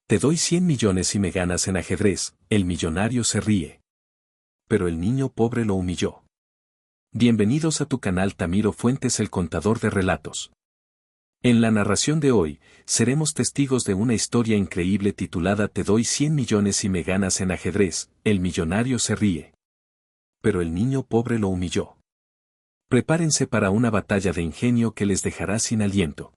Te doy 100 millones y me ganas en ajedrez. El millonario se ríe. Pero el niño pobre lo humilló. Bienvenidos a tu canal Tamiro Fuentes, el contador de relatos. En la narración de hoy, seremos testigos de una historia increíble titulada Te doy 100 millones y me ganas en ajedrez. El millonario se ríe. Pero el niño pobre lo humilló. Prepárense para una batalla de ingenio que les dejará sin aliento.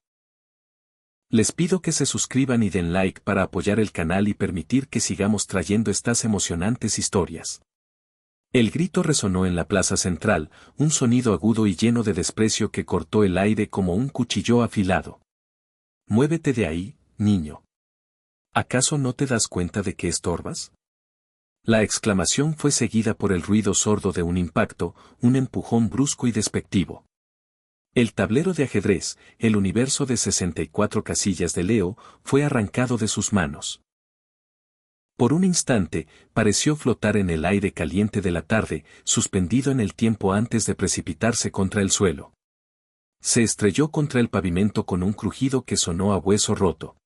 Les pido que se suscriban y den like para apoyar el canal y permitir que sigamos trayendo estas emocionantes historias. El grito resonó en la plaza central, un sonido agudo y lleno de desprecio que cortó el aire como un cuchillo afilado. Muévete de ahí, niño. ¿Acaso no te das cuenta de que estorbas? La exclamación fue seguida por el ruido sordo de un impacto, un empujón brusco y despectivo. El tablero de ajedrez, el universo de 64 casillas de Leo, fue arrancado de sus manos. Por un instante, pareció flotar en el aire caliente de la tarde, suspendido en el tiempo antes de precipitarse contra el suelo. Se estrelló contra el pavimento con un crujido que sonó a hueso roto.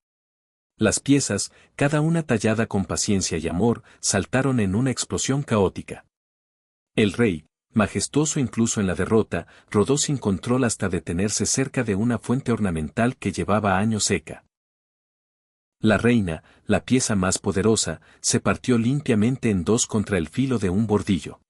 Las piezas, cada una tallada con paciencia y amor, saltaron en una explosión caótica. El rey, majestuoso incluso en la derrota, rodó sin control hasta detenerse cerca de una fuente ornamental que llevaba años seca. La reina, la pieza más poderosa, se partió limpiamente en dos contra el filo de un bordillo.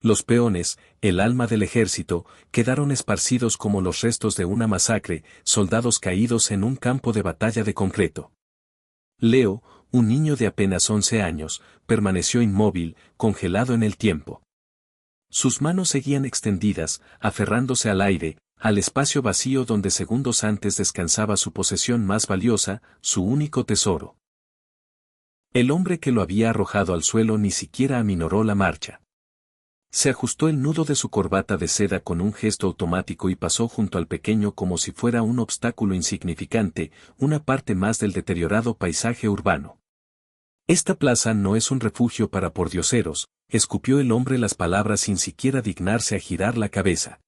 Los peones, el alma del ejército, quedaron esparcidos como los restos de una masacre, soldados caídos en un campo de batalla de concreto. Leo, un niño de apenas 11 años, permaneció inmóvil, congelado en el tiempo. Sus manos seguían extendidas, aferrándose al aire, al espacio vacío donde segundos antes descansaba su posesión más valiosa, su único tesoro. El hombre que lo había arrojado al suelo ni siquiera aminoró la marcha. Se ajustó el nudo de su corbata de seda con un gesto automático y pasó junto al pequeño como si fuera un obstáculo insignificante, una parte más del deteriorado paisaje urbano. Esta plaza no es un refugio para pordioseros, escupió el hombre las palabras sin siquiera dignarse a girar la cabeza.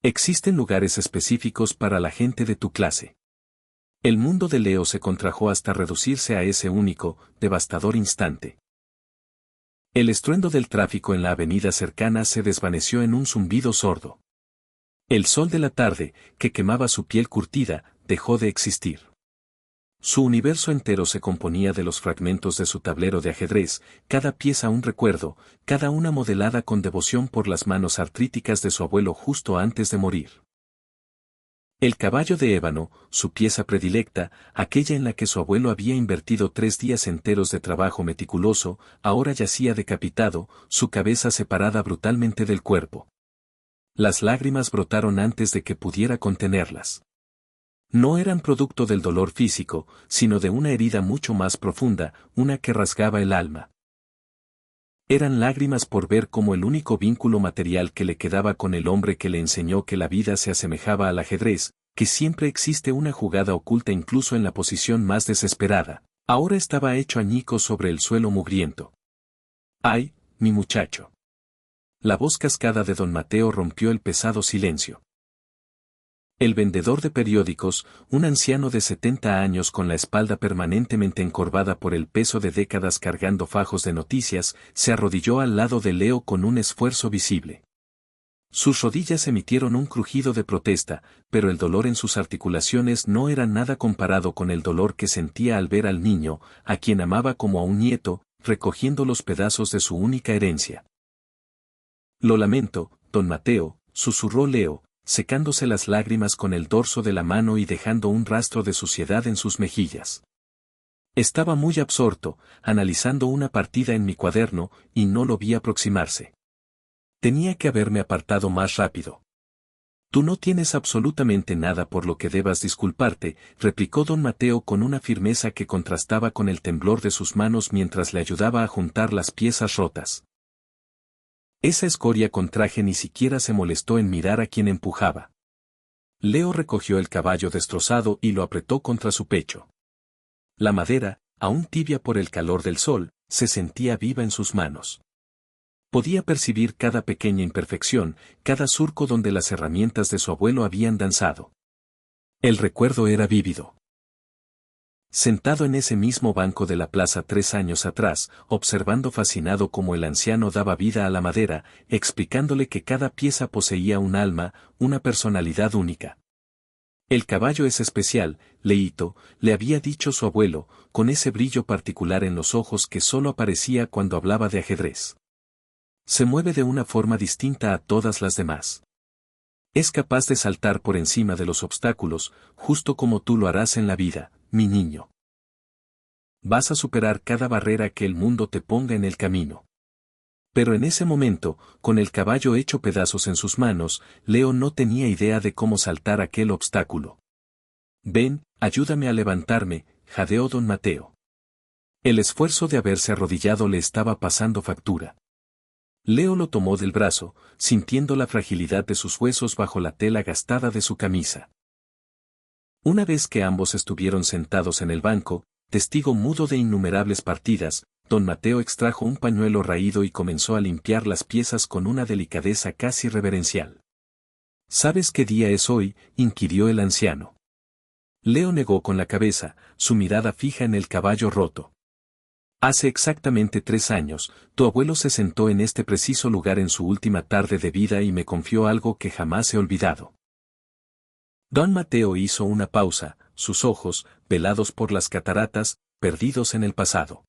Existen lugares específicos para la gente de tu clase. El mundo de Leo se contrajo hasta reducirse a ese único, devastador instante. El estruendo del tráfico en la avenida cercana se desvaneció en un zumbido sordo. El sol de la tarde, que quemaba su piel curtida, dejó de existir. Su universo entero se componía de los fragmentos de su tablero de ajedrez, cada pieza un recuerdo, cada una modelada con devoción por las manos artríticas de su abuelo justo antes de morir. El caballo de ébano, su pieza predilecta, aquella en la que su abuelo había invertido 3 días enteros de trabajo meticuloso, ahora yacía decapitado, su cabeza separada brutalmente del cuerpo. Las lágrimas brotaron antes de que pudiera contenerlas. No eran producto del dolor físico, sino de una herida mucho más profunda, una que rasgaba el alma. Eran lágrimas por ver cómo el único vínculo material que le quedaba con el hombre que le enseñó que la vida se asemejaba al ajedrez, que siempre existe una jugada oculta incluso en la posición más desesperada, ahora estaba hecho añicos sobre el suelo mugriento. ¡Ay, mi muchacho! La voz cascada de don Mateo rompió el pesado silencio. El vendedor de periódicos, un anciano de 70 años con la espalda permanentemente encorvada por el peso de décadas cargando fajos de noticias, se arrodilló al lado de Leo con un esfuerzo visible. Sus rodillas emitieron un crujido de protesta, pero el dolor en sus articulaciones no era nada comparado con el dolor que sentía al ver al niño, a quien amaba como a un nieto, recogiendo los pedazos de su única herencia. Lo lamento, don Mateo, susurró Leo, secándose las lágrimas con el dorso de la mano y dejando un rastro de suciedad en sus mejillas. Estaba muy absorto, analizando una partida en mi cuaderno, y no lo vi aproximarse. Tenía que haberme apartado más rápido. Tú no tienes absolutamente nada por lo que debas disculparte, replicó don Mateo con una firmeza que contrastaba con el temblor de sus manos mientras le ayudaba a juntar las piezas rotas. Esa escoria con traje ni siquiera se molestó en mirar a quien empujaba. Leo recogió el caballo destrozado y lo apretó contra su pecho. La madera, aún tibia por el calor del sol, se sentía viva en sus manos. Podía percibir cada pequeña imperfección, cada surco donde las herramientas de su abuelo habían danzado. El recuerdo era vívido. Sentado en ese mismo banco de la plaza 3 años atrás, observando fascinado cómo el anciano daba vida a la madera, explicándole que cada pieza poseía un alma, una personalidad única. El caballo es especial, Leito, le había dicho su abuelo, con ese brillo particular en los ojos que solo aparecía cuando hablaba de ajedrez. Se mueve de una forma distinta a todas las demás. Es capaz de saltar por encima de los obstáculos, justo como tú lo harás en la vida, mi niño. Vas a superar cada barrera que el mundo te ponga en el camino. Pero en ese momento, con el caballo hecho pedazos en sus manos, Leo no tenía idea de cómo saltar aquel obstáculo. Ven, ayúdame a levantarme, jadeó don Mateo. El esfuerzo de haberse arrodillado le estaba pasando factura. Leo lo tomó del brazo, sintiendo la fragilidad de sus huesos bajo la tela gastada de su camisa. Una vez que ambos estuvieron sentados en el banco, testigo mudo de innumerables partidas, don Mateo extrajo un pañuelo raído y comenzó a limpiar las piezas con una delicadeza casi reverencial. ¿Sabes qué día es hoy?, inquirió el anciano. Leo negó con la cabeza, su mirada fija en el caballo roto. Hace exactamente 3 años, tu abuelo se sentó en este preciso lugar en su última tarde de vida y me confió algo que jamás he olvidado. Don Mateo hizo una pausa, sus ojos, velados por las cataratas, perdidos en el pasado.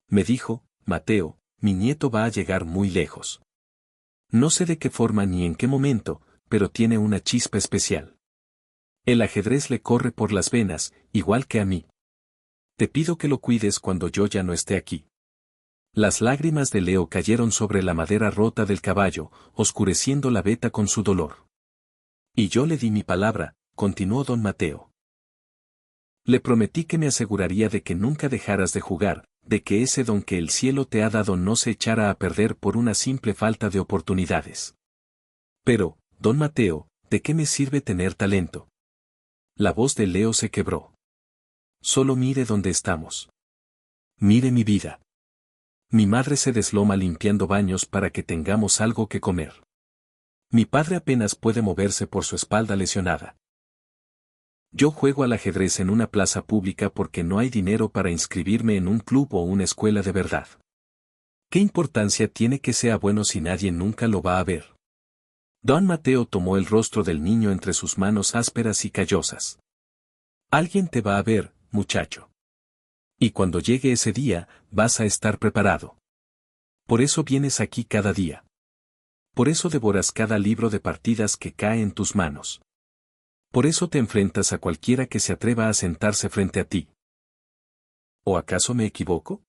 Me dijo, Mateo, mi nieto va a llegar muy lejos. No sé de qué forma ni en qué momento, pero tiene una chispa especial. El ajedrez le corre por las venas, igual que a mí. Te pido que lo cuides cuando yo ya no esté aquí. Las lágrimas de Leo cayeron sobre la madera rota del caballo, oscureciendo la veta con su dolor. Y yo le di mi palabra, continuó don Mateo. Le prometí que me aseguraría de que nunca dejaras de jugar, de que ese don que el cielo te ha dado no se echara a perder por una simple falta de oportunidades. Pero, don Mateo, ¿de qué me sirve tener talento? La voz de Leo se quebró. Solo mire dónde estamos. Mire mi vida. Mi madre se desloma limpiando baños para que tengamos algo que comer. Mi padre apenas puede moverse por su espalda lesionada. Yo juego al ajedrez en una plaza pública porque no hay dinero para inscribirme en un club o una escuela de verdad. ¿Qué importancia tiene que sea bueno si nadie nunca lo va a ver? Don Mateo tomó el rostro del niño entre sus manos ásperas y callosas. Alguien te va a ver, muchacho. Y cuando llegue ese día, vas a estar preparado. Por eso vienes aquí cada día. Por eso devoras cada libro de partidas que cae en tus manos. Por eso te enfrentas a cualquiera que se atreva a sentarse frente a ti. ¿O acaso me equivoco?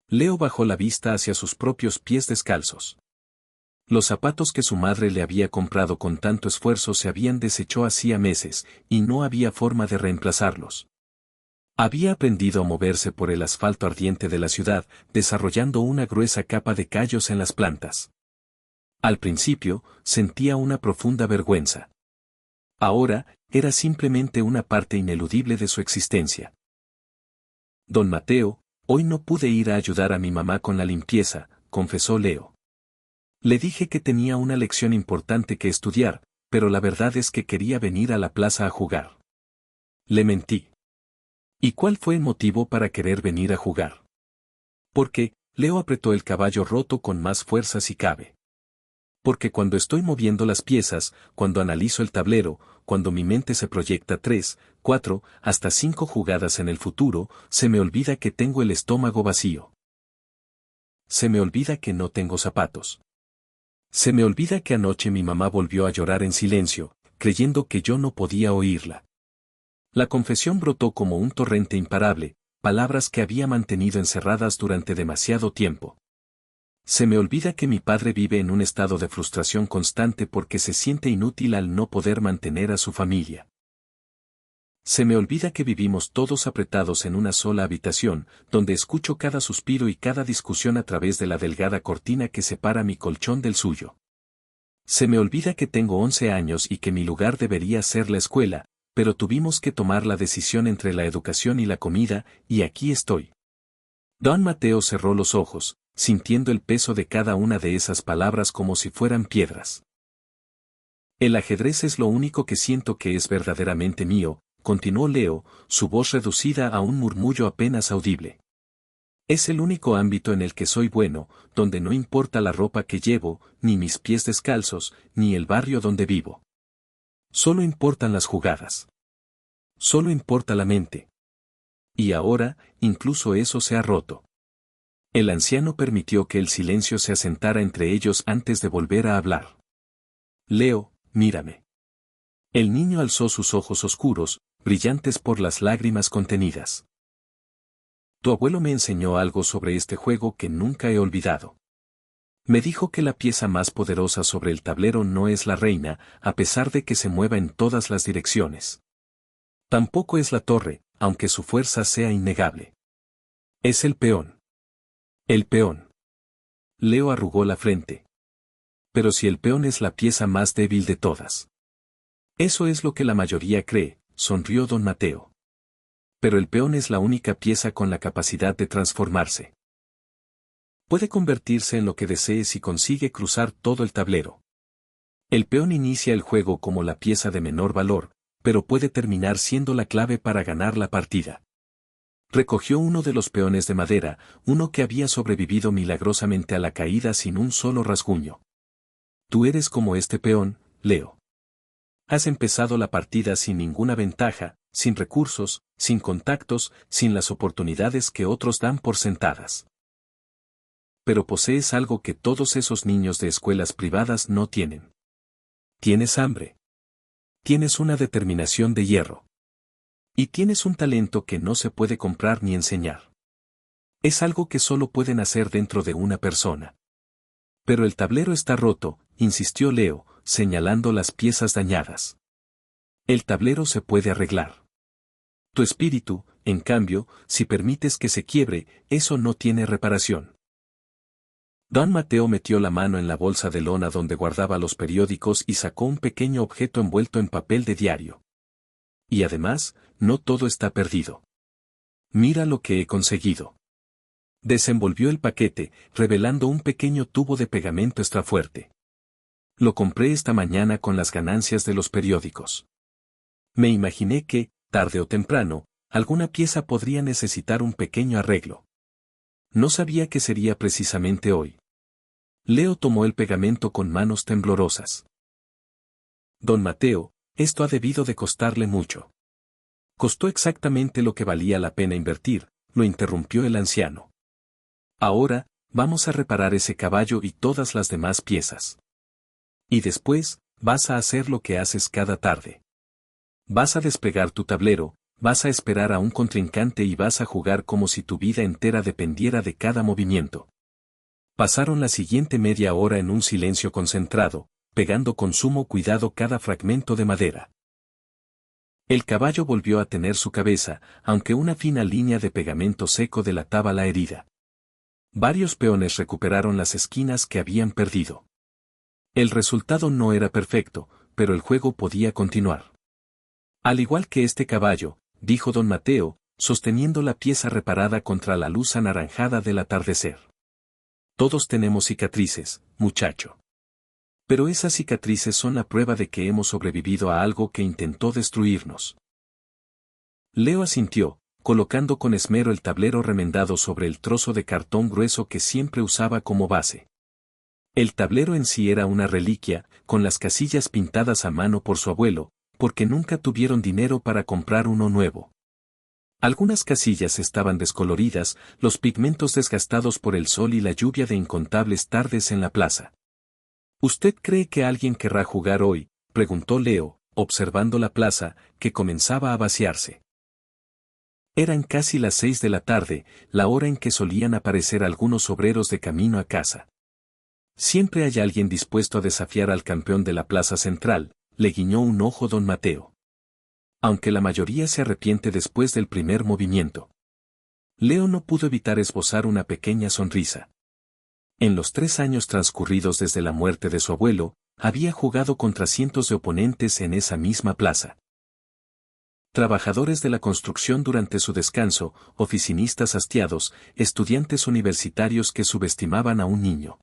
Leo bajó la vista hacia sus propios pies descalzos. Los zapatos que su madre le había comprado con tanto esfuerzo se habían deshecho hacía meses, y no había forma de reemplazarlos. Había aprendido a moverse por el asfalto ardiente de la ciudad, desarrollando una gruesa capa de callos en las plantas. Al principio, sentía una profunda vergüenza. Ahora, era simplemente una parte ineludible de su existencia. Don Mateo, hoy no pude ir a ayudar a mi mamá con la limpieza, confesó Leo. Le dije que tenía una lección importante que estudiar, pero la verdad es que quería venir a la plaza a jugar. Le mentí. ¿Y cuál fue el motivo para querer venir a jugar? Porque, Leo apretó el caballo roto con más fuerza si cabe. Porque cuando estoy moviendo las piezas, cuando analizo el tablero, cuando mi mente se proyecta 3, 4, hasta 5 jugadas en el futuro, se me olvida que tengo el estómago vacío. Se me olvida que no tengo zapatos. Se me olvida que anoche mi mamá volvió a llorar en silencio, creyendo que yo no podía oírla. La confesión brotó como un torrente imparable, palabras que había mantenido encerradas durante demasiado tiempo. Se me olvida que mi padre vive en un estado de frustración constante porque se siente inútil al no poder mantener a su familia. Se me olvida que vivimos todos apretados en una sola habitación, donde escucho cada suspiro y cada discusión a través de la delgada cortina que separa mi colchón del suyo. Se me olvida que tengo 11 años y que mi lugar debería ser la escuela, pero tuvimos que tomar la decisión entre la educación y la comida, y aquí estoy. Don Mateo cerró los ojos, sintiendo el peso de cada una de esas palabras como si fueran piedras. El ajedrez es lo único que siento que es verdaderamente mío, continuó Leo, su voz reducida a un murmullo apenas audible. Es el único ámbito en el que soy bueno, donde no importa la ropa que llevo, ni mis pies descalzos, ni el barrio donde vivo. Solo importan las jugadas. Solo importa la mente. Y ahora, incluso eso se ha roto. El anciano permitió que el silencio se asentara entre ellos antes de volver a hablar. Leo, mírame. El niño alzó sus ojos oscuros, brillantes por las lágrimas contenidas. Tu abuelo me enseñó algo sobre este juego que nunca he olvidado. Me dijo que la pieza más poderosa sobre el tablero no es la reina, a pesar de que se mueva en todas las direcciones. Tampoco es la torre, aunque su fuerza sea innegable. Es el peón. El peón. Leo arrugó la frente. Pero si el peón es la pieza más débil de todas. Eso es lo que la mayoría cree, sonrió don Mateo. Pero el peón es la única pieza con la capacidad de transformarse. Puede convertirse en lo que desee si consigue cruzar todo el tablero. El peón inicia el juego como la pieza de menor valor, pero puede terminar siendo la clave para ganar la partida. Recogió uno de los peones de madera, uno que había sobrevivido milagrosamente a la caída sin un solo rasguño. Tú eres como este peón, Leo. Has empezado la partida sin ninguna ventaja, sin recursos, sin contactos, sin las oportunidades que otros dan por sentadas. Pero posees algo que todos esos niños de escuelas privadas no tienen. Tienes hambre. Tienes una determinación de hierro. Y tienes un talento que no se puede comprar ni enseñar. Es algo que solo pueden hacer dentro de una persona. Pero el tablero está roto, insistió Leo, señalando las piezas dañadas. El tablero se puede arreglar. Tu espíritu, en cambio, si permites que se quiebre, eso no tiene reparación. Don Mateo metió la mano en la bolsa de lona donde guardaba los periódicos y sacó un pequeño objeto envuelto en papel de diario. Y además, no todo está perdido. Mira lo que he conseguido. Desenvolvió el paquete, revelando un pequeño tubo de pegamento extra fuerte. Lo compré esta mañana con las ganancias de los periódicos. Me imaginé que, tarde o temprano, alguna pieza podría necesitar un pequeño arreglo. No sabía que sería precisamente hoy. Leo tomó el pegamento con manos temblorosas. Don Mateo, esto ha debido de costarle mucho. Costó exactamente lo que valía la pena invertir, lo interrumpió el anciano. Ahora, vamos a reparar ese caballo y todas las demás piezas. Y después, vas a hacer lo que haces cada tarde. Vas a desplegar tu tablero, vas a esperar a un contrincante y vas a jugar como si tu vida entera dependiera de cada movimiento. Pasaron la siguiente media hora en un silencio concentrado, pegando con sumo cuidado cada fragmento de madera. El caballo volvió a tener su cabeza, aunque una fina línea de pegamento seco delataba la herida. Varios peones recuperaron las esquinas que habían perdido. El resultado no era perfecto, pero el juego podía continuar. Al igual que este caballo, dijo don Mateo, sosteniendo la pieza reparada contra la luz anaranjada del atardecer. Todos tenemos cicatrices, muchacho. Pero esas cicatrices son la prueba de que hemos sobrevivido a algo que intentó destruirnos. Leo asintió, colocando con esmero el tablero remendado sobre el trozo de cartón grueso que siempre usaba como base. El tablero en sí era una reliquia, con las casillas pintadas a mano por su abuelo, porque nunca tuvieron dinero para comprar uno nuevo. Algunas casillas estaban descoloridas, los pigmentos desgastados por el sol y la lluvia de incontables tardes en la plaza. ¿Usted cree que alguien querrá jugar hoy?, preguntó Leo, observando la plaza, que comenzaba a vaciarse. Eran casi las 6 de la tarde, la hora en que solían aparecer algunos obreros de camino a casa. Siempre hay alguien dispuesto a desafiar al campeón de la plaza central, le guiñó un ojo don Mateo. Aunque la mayoría se arrepiente después del primer movimiento. Leo no pudo evitar esbozar una pequeña sonrisa. En los 3 años transcurridos desde la muerte de su abuelo, había jugado contra cientos de oponentes en esa misma plaza. Trabajadores de la construcción durante su descanso, oficinistas hastiados, estudiantes universitarios que subestimaban a un niño.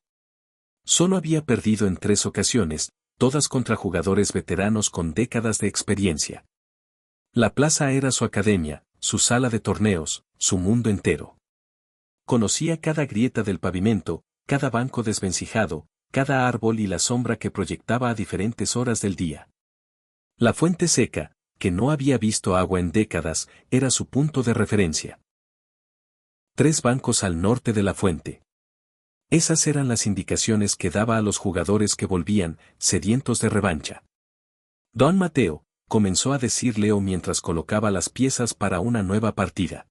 Solo había perdido en 3 ocasiones, todas contra jugadores veteranos con décadas de experiencia. La plaza era su academia, su sala de torneos, su mundo entero. Conocía cada grieta del pavimento, cada banco desvencijado, cada árbol y la sombra que proyectaba a diferentes horas del día. La fuente seca, que no había visto agua en décadas, era su punto de referencia. 3 bancos al norte de la fuente. Esas eran las indicaciones que daba a los jugadores que volvían, sedientos de revancha. Don Mateo, comenzó a decir Leo mientras colocaba las piezas para una nueva partida.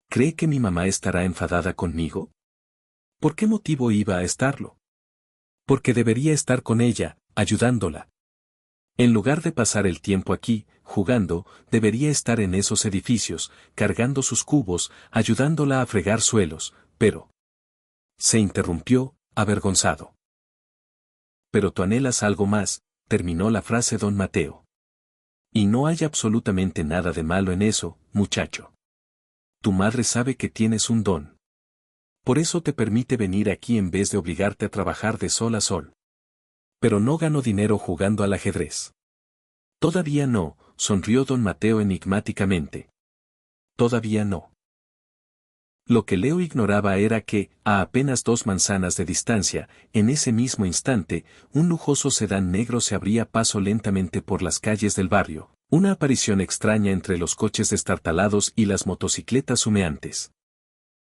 ¿Cree que mi mamá estará enfadada conmigo? ¿Por qué motivo iba a estarlo? Porque debería estar con ella, ayudándola. En lugar de pasar el tiempo aquí, jugando, debería estar en esos edificios, cargando sus cubos, ayudándola a fregar suelos, pero... Se interrumpió, avergonzado. Pero tú anhelas algo más, terminó la frase don Mateo. Y no hay absolutamente nada de malo en eso, muchacho. Tu madre sabe que tienes un don. Por eso te permite venir aquí en vez de obligarte a trabajar de sol a sol. Pero no gano dinero jugando al ajedrez. Todavía no, sonrió don Mateo enigmáticamente. Todavía no. Lo que Leo ignoraba era que, a apenas 2 manzanas de distancia, en ese mismo instante, un lujoso sedán negro se abría paso lentamente por las calles del barrio, una aparición extraña entre los coches destartalados y las motocicletas humeantes.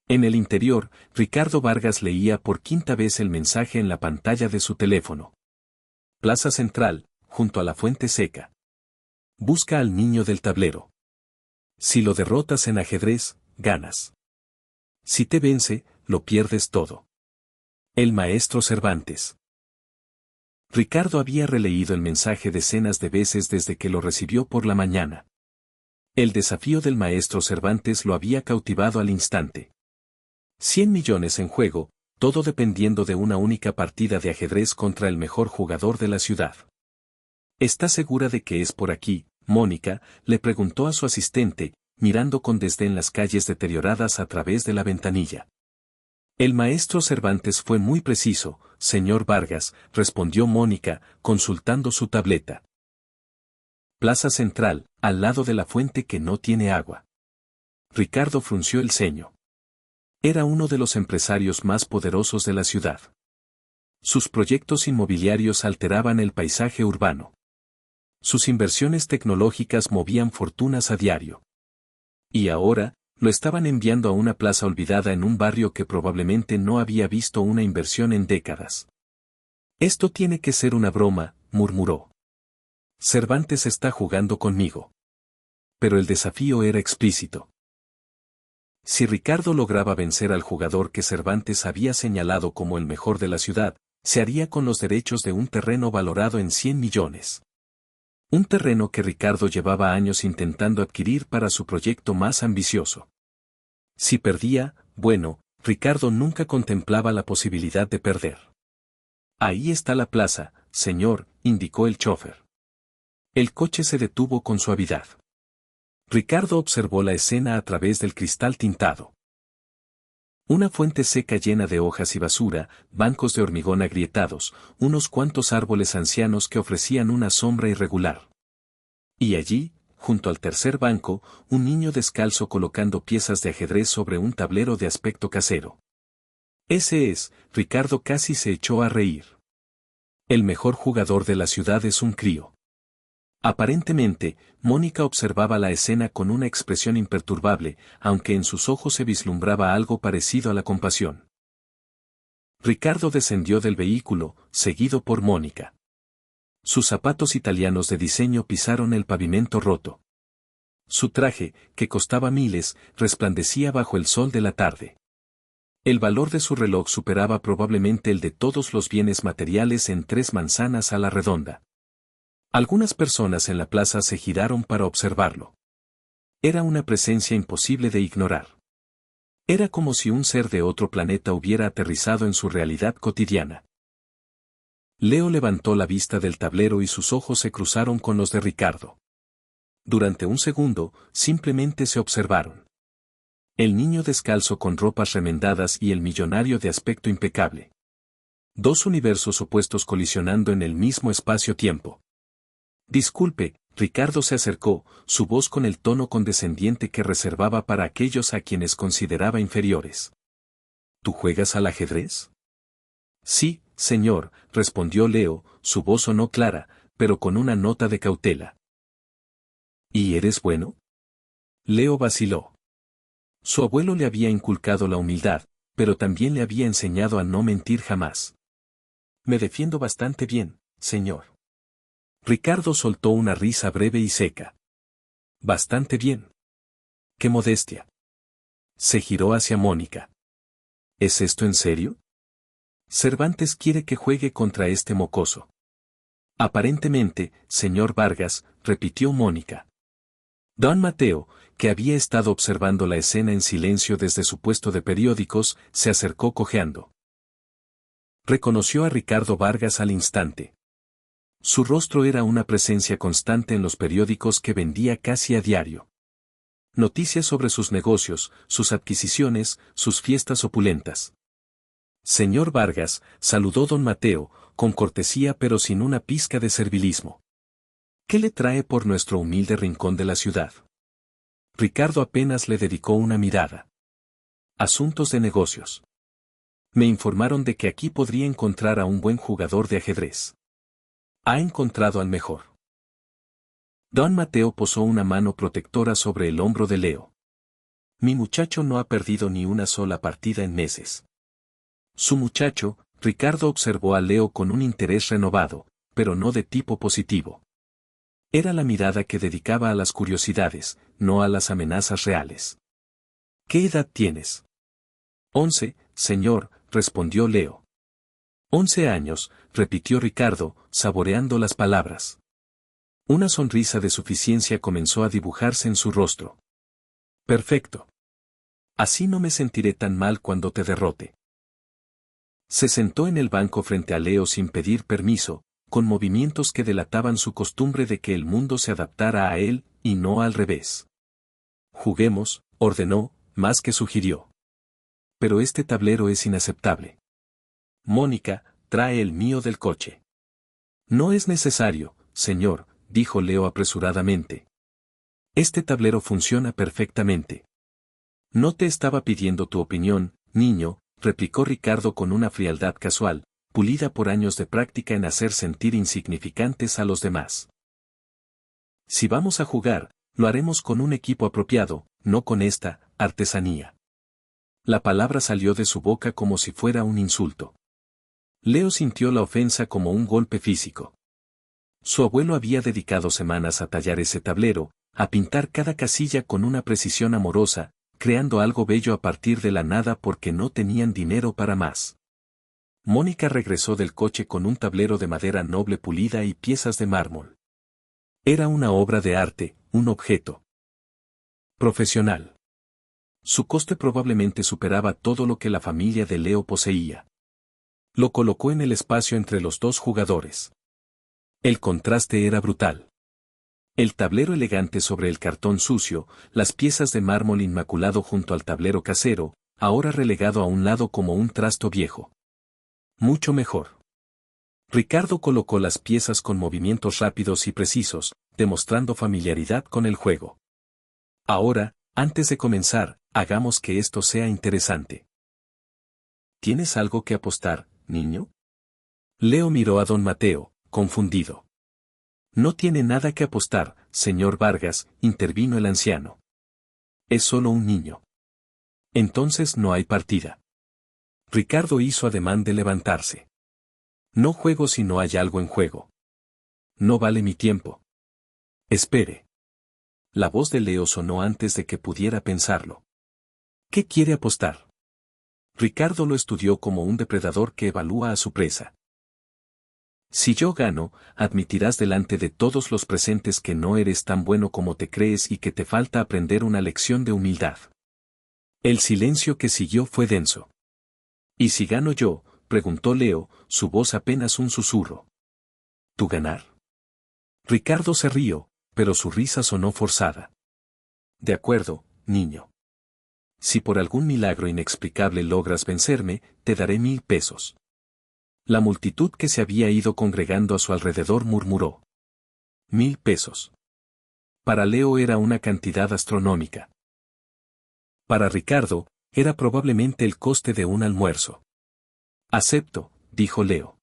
En el interior, Ricardo Vargas leía por 5ª vez el mensaje en la pantalla de su teléfono. Plaza Central, junto a la fuente seca. Busca al niño del tablero. Si lo derrotas en ajedrez, ganas. Si te vence, lo pierdes todo. El maestro Cervantes. Ricardo había releído el mensaje decenas de veces desde que lo recibió por la mañana. El desafío del maestro Cervantes lo había cautivado al instante. 100 millones en juego, todo dependiendo de una única partida de ajedrez contra el mejor jugador de la ciudad. ¿Está segura de que es por aquí, Mónica?, le preguntó a su asistente, mirando con desdén las calles deterioradas a través de la ventanilla. El maestro Cervantes fue muy preciso, señor Vargas, respondió Mónica, consultando su tableta. Plaza Central, al lado de la fuente que no tiene agua. Ricardo frunció el ceño. Era uno de los empresarios más poderosos de la ciudad. Sus proyectos inmobiliarios alteraban el paisaje urbano. Sus inversiones tecnológicas movían fortunas a diario. Y ahora, lo estaban enviando a una plaza olvidada en un barrio que probablemente no había visto una inversión en décadas. Esto tiene que ser una broma, murmuró. Cervantes está jugando conmigo. Pero el desafío era explícito. Si Ricardo lograba vencer al jugador que Cervantes había señalado como el mejor de la ciudad, se haría con los derechos de un terreno valorado en 100 millones. Un terreno que Ricardo llevaba años intentando adquirir para su proyecto más ambicioso. Si perdía, bueno, Ricardo nunca contemplaba la posibilidad de perder. Ahí está la plaza, señor, indicó el chófer. El coche se detuvo con suavidad. Ricardo observó la escena a través del cristal tintado. Una fuente seca llena de hojas y basura, bancos de hormigón agrietados, unos cuantos árboles ancianos que ofrecían una sombra irregular. Y allí, junto al tercer banco, un niño descalzo colocando piezas de ajedrez sobre un tablero de aspecto casero. Ese es, Ricardo casi se echó a reír. El mejor jugador de la ciudad es un crío. Aparentemente, Mónica observaba la escena con una expresión imperturbable, aunque en sus ojos se vislumbraba algo parecido a la compasión. Ricardo descendió del vehículo, seguido por Mónica. Sus zapatos italianos de diseño pisaron el pavimento roto. Su traje, que costaba miles, resplandecía bajo el sol de la tarde. El valor de su reloj superaba probablemente el de todos los bienes materiales en 3 manzanas a la redonda. Algunas personas en la plaza se giraron para observarlo. Era una presencia imposible de ignorar. Era como si un ser de otro planeta hubiera aterrizado en su realidad cotidiana. Leo levantó la vista del tablero y sus ojos se cruzaron con los de Ricardo. Durante un segundo, simplemente se observaron. El niño descalzo con ropas remendadas y el millonario de aspecto impecable. 2 universos opuestos colisionando en el mismo espacio-tiempo. Disculpe, Ricardo se acercó, su voz con el tono condescendiente que reservaba para aquellos a quienes consideraba inferiores. ¿Tú juegas al ajedrez? Sí, señor, respondió Leo, su voz sonó clara, pero con una nota de cautela. ¿Y eres bueno? Leo vaciló. Su abuelo le había inculcado la humildad, pero también le había enseñado a no mentir jamás. Me defiendo bastante bien, señor. Ricardo soltó una risa breve y seca. Bastante bien. ¡Qué modestia! Se giró hacia Mónica. ¿Es esto en serio? Cervantes quiere que juegue contra este mocoso. Aparentemente, señor Vargas, repitió Mónica. Don Mateo, que había estado observando la escena en silencio desde su puesto de periódicos, se acercó cojeando. Reconoció a Ricardo Vargas al instante. Su rostro era una presencia constante en los periódicos que vendía casi a diario. Noticias sobre sus negocios, sus adquisiciones, sus fiestas opulentas. Señor Vargas, saludó don Mateo, con cortesía pero sin una pizca de servilismo. ¿Qué le trae por nuestro humilde rincón de la ciudad? Ricardo apenas le dedicó una mirada. Asuntos de negocios. Me informaron de que aquí podría encontrar a un buen jugador de ajedrez. Ha encontrado al mejor. Don Mateo posó una mano protectora sobre el hombro de Leo. Mi muchacho no ha perdido ni una sola partida en meses. Su muchacho, Ricardo observó a Leo con un interés renovado, pero no de tipo positivo. Era la mirada que dedicaba a las curiosidades, no a las amenazas reales. ¿Qué edad tienes? 11, señor, respondió Leo. 11 años, repitió Ricardo, saboreando las palabras. Una sonrisa de suficiencia comenzó a dibujarse en su rostro. Perfecto. Así no me sentiré tan mal cuando te derrote. Se sentó en el banco frente a Leo sin pedir permiso, con movimientos que delataban su costumbre de que el mundo se adaptara a él, y no al revés. Juguemos, ordenó, más que sugirió. Pero este tablero es inaceptable. Mónica, trae el mío del coche. No es necesario, señor, dijo Leo apresuradamente. Este tablero funciona perfectamente. No te estaba pidiendo tu opinión, niño, replicó Ricardo con una frialdad casual, pulida por años de práctica en hacer sentir insignificantes a los demás. Si vamos a jugar, lo haremos con un equipo apropiado, no con esta artesanía. La palabra salió de su boca como si fuera un insulto. Leo sintió la ofensa como un golpe físico. Su abuelo había dedicado semanas a tallar ese tablero, a pintar cada casilla con una precisión amorosa, creando algo bello a partir de la nada porque no tenían dinero para más. Mónica regresó del coche con un tablero de madera noble pulida y piezas de mármol. Era una obra de arte, un objeto profesional. Su coste probablemente superaba todo lo que la familia de Leo poseía. Lo colocó en el espacio entre los dos jugadores. El contraste era brutal. El tablero elegante sobre el cartón sucio, las piezas de mármol inmaculado junto al tablero casero, ahora relegado a un lado como un trasto viejo. Mucho mejor. Ricardo colocó las piezas con movimientos rápidos y precisos, demostrando familiaridad con el juego. Ahora, antes de comenzar, hagamos que esto sea interesante. ¿Tienes algo que apostar, niño? Leo miró a don Mateo, confundido. No tiene nada que apostar, señor Vargas, intervino el anciano. Es solo un niño. Entonces no hay partida. Ricardo hizo ademán de levantarse. No juego si no hay algo en juego. No vale mi tiempo. Espere. La voz de Leo sonó antes de que pudiera pensarlo. ¿Qué quiere apostar? Ricardo lo estudió como un depredador que evalúa a su presa. Si yo gano, admitirás delante de todos los presentes que no eres tan bueno como te crees y que te falta aprender una lección de humildad. El silencio que siguió fue denso. ¿Y si gano yo?, preguntó Leo, su voz apenas un susurro. ¿Tú ganar? Ricardo se rió, pero su risa sonó forzada. De acuerdo, niño. Si por algún milagro inexplicable logras vencerme, te daré 1000 pesos. La multitud que se había ido congregando a su alrededor murmuró. 1000 pesos. Para Leo era una cantidad astronómica. Para Ricardo, era probablemente el coste de un almuerzo. Acepto, dijo Leo.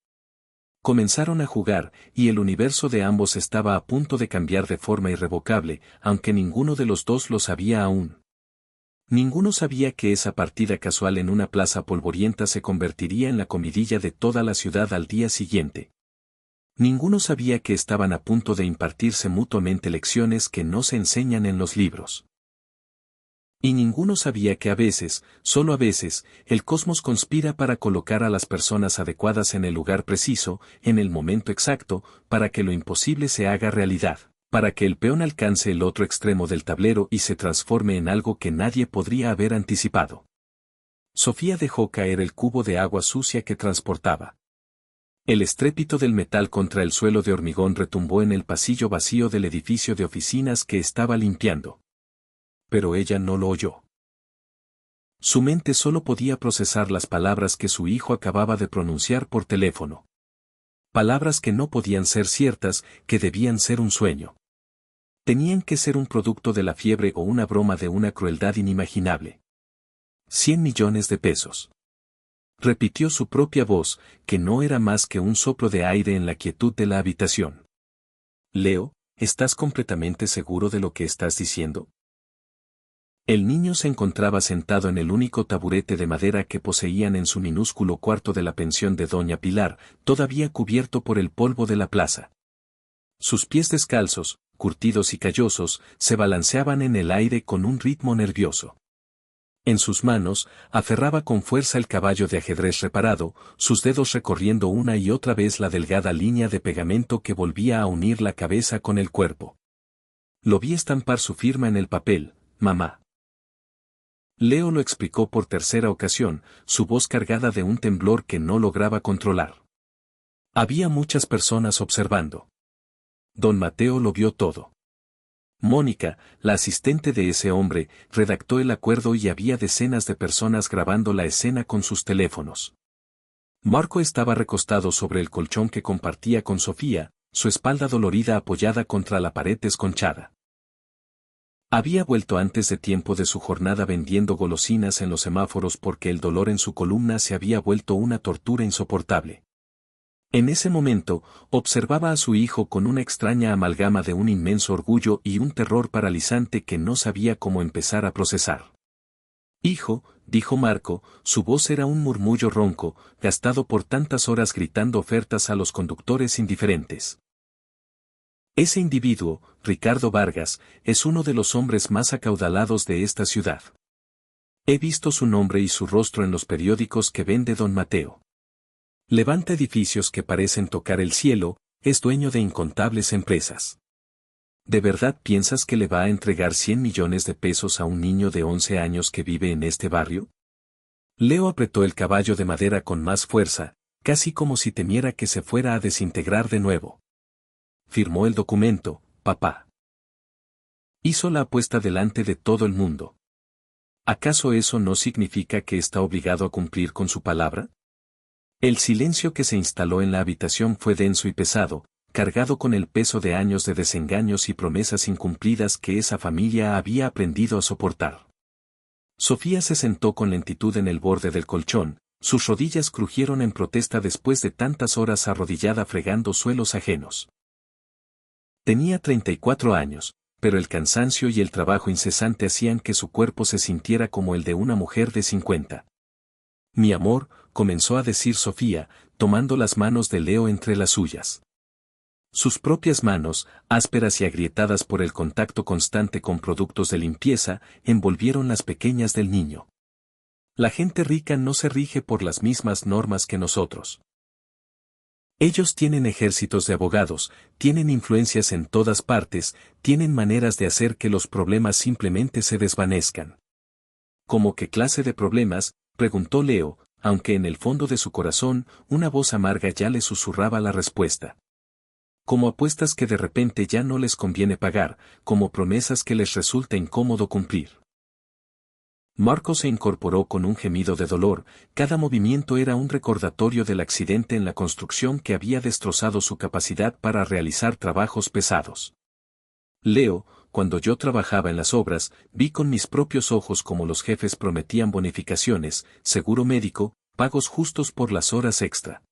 Comenzaron a jugar, y el universo de ambos estaba a punto de cambiar de forma irrevocable, aunque ninguno de los dos lo sabía aún. Ninguno sabía que esa partida casual en una plaza polvorienta se convertiría en la comidilla de toda la ciudad al día siguiente. Ninguno sabía que estaban a punto de impartirse mutuamente lecciones que no se enseñan en los libros. Y ninguno sabía que a veces, solo a veces, el cosmos conspira para colocar a las personas adecuadas en el lugar preciso, en el momento exacto, para que lo imposible se haga realidad, para que el peón alcance el otro extremo del tablero y se transforme en algo que nadie podría haber anticipado. Sofía dejó caer el cubo de agua sucia que transportaba. El estrépito del metal contra el suelo de hormigón retumbó en el pasillo vacío del edificio de oficinas que estaba limpiando. Pero ella no lo oyó. Su mente solo podía procesar las palabras que su hijo acababa de pronunciar por teléfono. Palabras que no podían ser ciertas, que debían ser un sueño. Tenían que ser un producto de la fiebre o una broma de una crueldad inimaginable. 100 millones de pesos. Repitió su propia voz, que no era más que un soplo de aire en la quietud de la habitación. Leo, ¿estás completamente seguro de lo que estás diciendo? El niño se encontraba sentado en el único taburete de madera que poseían en su minúsculo cuarto de la pensión de Doña Pilar, todavía cubierto por el polvo de la plaza. Sus pies descalzos, curtidos y callosos, se balanceaban en el aire con un ritmo nervioso. En sus manos, aferraba con fuerza el caballo de ajedrez reparado, sus dedos recorriendo una y otra vez la delgada línea de pegamento que volvía a unir la cabeza con el cuerpo. Lo vi estampar su firma en el papel, mamá. Leo lo explicó por tercera ocasión, su voz cargada de un temblor que no lograba controlar. Había muchas personas observando. Don Mateo lo vio todo. Mónica, la asistente de ese hombre, redactó el acuerdo y había decenas de personas grabando la escena con sus teléfonos. Marco estaba recostado sobre el colchón que compartía con Sofía, su espalda dolorida apoyada contra la pared desconchada. Había vuelto antes de tiempo de su jornada vendiendo golosinas en los semáforos porque el dolor en su columna se había vuelto una tortura insoportable. En ese momento, observaba a su hijo con una extraña amalgama de un inmenso orgullo y un terror paralizante que no sabía cómo empezar a procesar. Hijo, dijo Marco, su voz era un murmullo ronco, gastado por tantas horas gritando ofertas a los conductores indiferentes. Ese individuo, Ricardo Vargas, es uno de los hombres más acaudalados de esta ciudad. He visto su nombre y su rostro en los periódicos que vende don Mateo. Levanta edificios que parecen tocar el cielo, es dueño de incontables empresas. ¿De verdad piensas que le va a entregar 100 millones de pesos a un niño de 11 años que vive en este barrio? Leo apretó el caballo de madera con más fuerza, casi como si temiera que se fuera a desintegrar de nuevo. Firmó el documento, papá. Hizo la apuesta delante de todo el mundo. ¿Acaso eso no significa que está obligado a cumplir con su palabra? El silencio que se instaló en la habitación fue denso y pesado, cargado con el peso de años de desengaños y promesas incumplidas que esa familia había aprendido a soportar. Sofía se sentó con lentitud en el borde del colchón, sus rodillas crujieron en protesta después de tantas horas arrodillada fregando suelos ajenos. Tenía 34 años, pero el cansancio y el trabajo incesante hacían que su cuerpo se sintiera como el de una mujer de 50. Mi amor, comenzó a decir Sofía, tomando las manos de Leo entre las suyas. Sus propias manos, ásperas y agrietadas por el contacto constante con productos de limpieza, envolvieron las pequeñas del niño. La gente rica no se rige por las mismas normas que nosotros. Ellos tienen ejércitos de abogados, tienen influencias en todas partes, tienen maneras de hacer que los problemas simplemente se desvanezcan. ¿Cómo qué clase de problemas?, preguntó Leo, aunque en el fondo de su corazón, una voz amarga ya le susurraba la respuesta. Como apuestas que de repente ya no les conviene pagar, como promesas que les resulta incómodo cumplir. Marco se incorporó con un gemido de dolor, cada movimiento era un recordatorio del accidente en la construcción que había destrozado su capacidad para realizar trabajos pesados. Leo, cuando yo trabajaba en las obras, vi con mis propios ojos cómo los jefes prometían bonificaciones, seguro médico, pagos justos por las horas extra.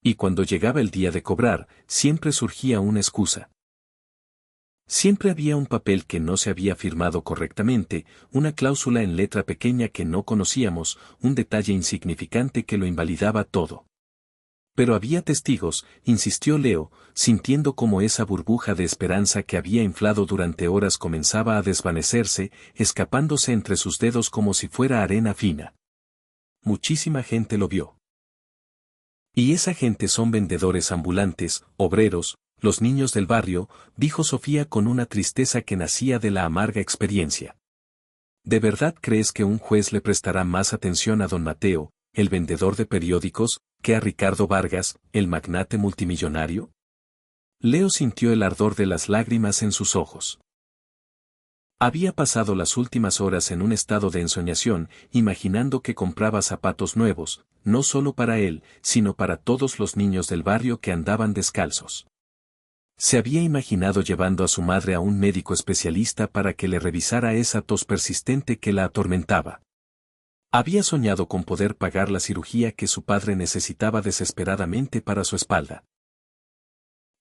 Y cuando llegaba el día de cobrar, siempre surgía una excusa. Siempre había un papel que no se había firmado correctamente, una cláusula en letra pequeña que no conocíamos, un detalle insignificante que lo invalidaba todo. Pero había testigos, insistió Leo, sintiendo como esa burbuja de esperanza que había inflado durante horas comenzaba a desvanecerse, escapándose entre sus dedos como si fuera arena fina. Muchísima gente lo vio. Y esa gente son vendedores ambulantes, obreros, los niños del barrio, dijo Sofía con una tristeza que nacía de la amarga experiencia. ¿De verdad crees que un juez le prestará más atención a don Mateo, el vendedor de periódicos, que a Ricardo Vargas, el magnate multimillonario? Leo sintió el ardor de las lágrimas en sus ojos. Había pasado las últimas horas en un estado de ensoñación, imaginando que compraba zapatos nuevos, no solo para él, sino para todos los niños del barrio que andaban descalzos. Se había imaginado llevando a su madre a un médico especialista para que le revisara esa tos persistente que la atormentaba. Había soñado con poder pagar la cirugía que su padre necesitaba desesperadamente para su espalda.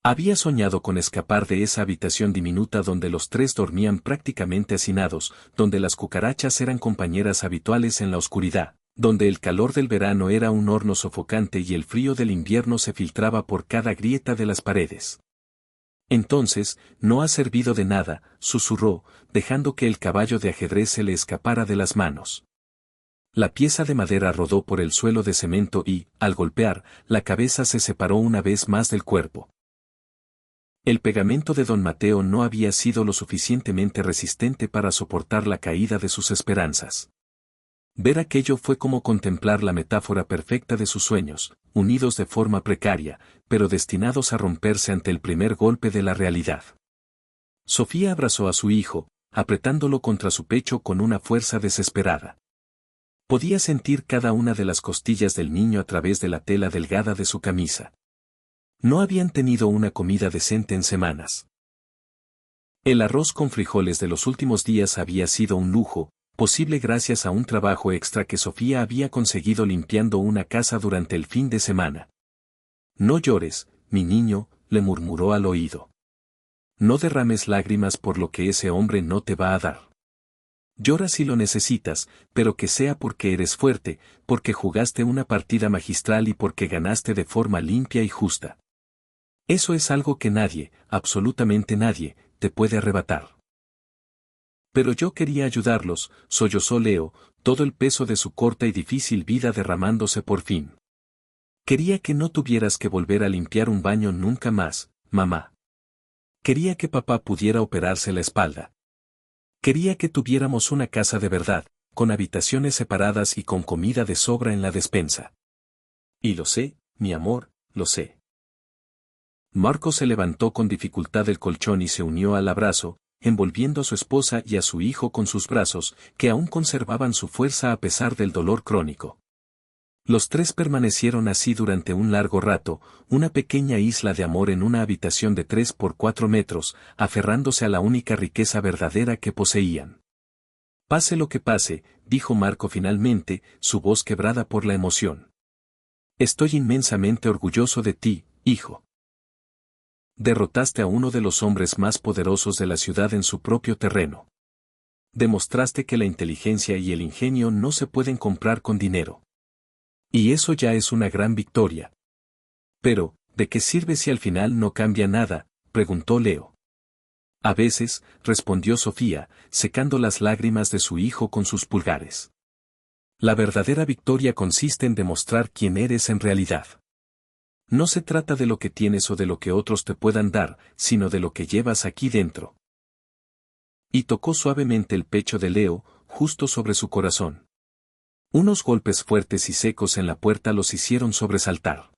Había soñado con escapar de esa habitación diminuta donde los tres dormían prácticamente hacinados, donde las cucarachas eran compañeras habituales en la oscuridad, donde el calor del verano era un horno sofocante y el frío del invierno se filtraba por cada grieta de las paredes. Entonces, no ha servido de nada, susurró, dejando que el caballo de ajedrez se le escapara de las manos. La pieza de madera rodó por el suelo de cemento y, al golpear, la cabeza se separó una vez más del cuerpo. El pegamento de don Mateo no había sido lo suficientemente resistente para soportar la caída de sus esperanzas. Ver aquello fue como contemplar la metáfora perfecta de sus sueños, unidos de forma precaria, pero destinados a romperse ante el primer golpe de la realidad. Sofía abrazó a su hijo, apretándolo contra su pecho con una fuerza desesperada. Podía sentir cada una de las costillas del niño a través de la tela delgada de su camisa. No habían tenido una comida decente en semanas. El arroz con frijoles de los últimos días había sido un lujo, posible gracias a un trabajo extra que Sofía había conseguido limpiando una casa durante el fin de semana. No llores, mi niño, le murmuró al oído. No derrames lágrimas por lo que ese hombre no te va a dar. Llora si lo necesitas, pero que sea porque eres fuerte, porque jugaste una partida magistral y porque ganaste de forma limpia y justa. Eso es algo que nadie, absolutamente nadie, te puede arrebatar. Pero yo quería ayudarlos, sollozó Leo, todo el peso de su corta y difícil vida derramándose por fin. Quería que no tuvieras que volver a limpiar un baño nunca más, mamá. Quería que papá pudiera operarse la espalda. Quería que tuviéramos una casa de verdad, con habitaciones separadas y con comida de sobra en la despensa. Y lo sé, mi amor, lo sé. Marco se levantó con dificultad del colchón y se unió al abrazo, envolviendo a su esposa y a su hijo con sus brazos, que aún conservaban su fuerza a pesar del dolor crónico. Los tres permanecieron así durante un largo rato, una pequeña isla de amor en una habitación de 3 por 4 metros, aferrándose a la única riqueza verdadera que poseían. Pase lo que pase, dijo Marco finalmente, su voz quebrada por la emoción. Estoy inmensamente orgulloso de ti, hijo. Derrotaste a uno de los hombres más poderosos de la ciudad en su propio terreno. Demostraste que la inteligencia y el ingenio no se pueden comprar con dinero. Y eso ya es una gran victoria. Pero, ¿de qué sirve si al final no cambia nada?, preguntó Leo. A veces, respondió Sofía, secando las lágrimas de su hijo con sus pulgares. La verdadera victoria consiste en demostrar quién eres en realidad. No se trata de lo que tienes o de lo que otros te puedan dar, sino de lo que llevas aquí dentro. Y tocó suavemente el pecho de Leo, justo sobre su corazón. Unos golpes fuertes y secos en la puerta los hicieron sobresaltar.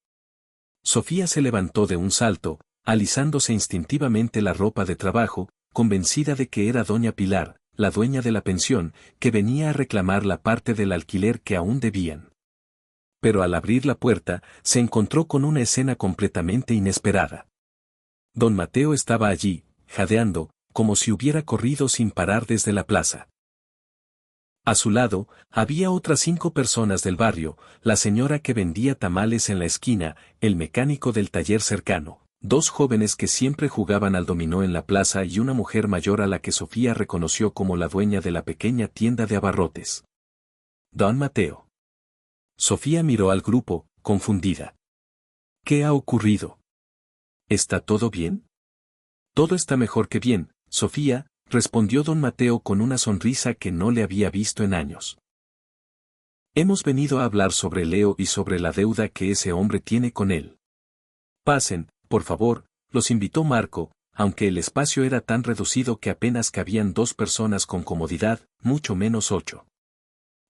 Sofía se levantó de un salto, alisándose instintivamente la ropa de trabajo, convencida de que era doña Pilar, la dueña de la pensión, que venía a reclamar la parte del alquiler que aún debían. Pero al abrir la puerta, se encontró con una escena completamente inesperada. Don Mateo estaba allí, jadeando, como si hubiera corrido sin parar desde la plaza. A su lado, había otras 5 personas del barrio, la señora que vendía tamales en la esquina, el mecánico del taller cercano, 2 jóvenes que siempre jugaban al dominó en la plaza y una mujer mayor a la que Sofía reconoció como la dueña de la pequeña tienda de abarrotes. Don Mateo. Sofía miró al grupo, confundida. ¿Qué ha ocurrido? ¿Está todo bien? Todo está mejor que bien, Sofía, respondió don Mateo con una sonrisa que no le había visto en años. Hemos venido a hablar sobre Leo y sobre la deuda que ese hombre tiene con él. Pasen, por favor, los invitó Marco, aunque el espacio era tan reducido que apenas cabían 2 personas con comodidad, mucho menos 8.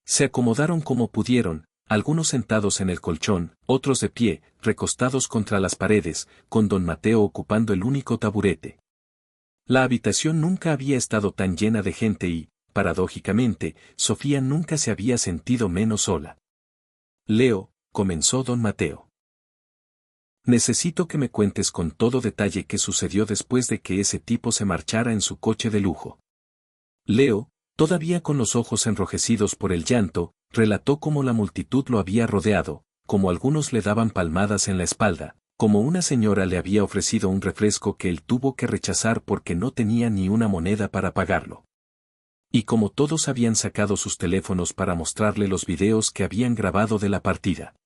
Se acomodaron como pudieron, algunos sentados en el colchón, otros de pie, recostados contra las paredes, con don Mateo ocupando el único taburete. La habitación nunca había estado tan llena de gente y, paradójicamente, Sofía nunca se había sentido menos sola. Leo, comenzó don Mateo. Necesito que me cuentes con todo detalle qué sucedió después de que ese tipo se marchara en su coche de lujo. Leo, todavía con los ojos enrojecidos por el llanto, relató cómo la multitud lo había rodeado, cómo algunos le daban palmadas en la espalda, como una señora le había ofrecido un refresco que él tuvo que rechazar porque no tenía ni una moneda para pagarlo. Y como todos habían sacado sus teléfonos para mostrarle los videos que habían grabado de la partida.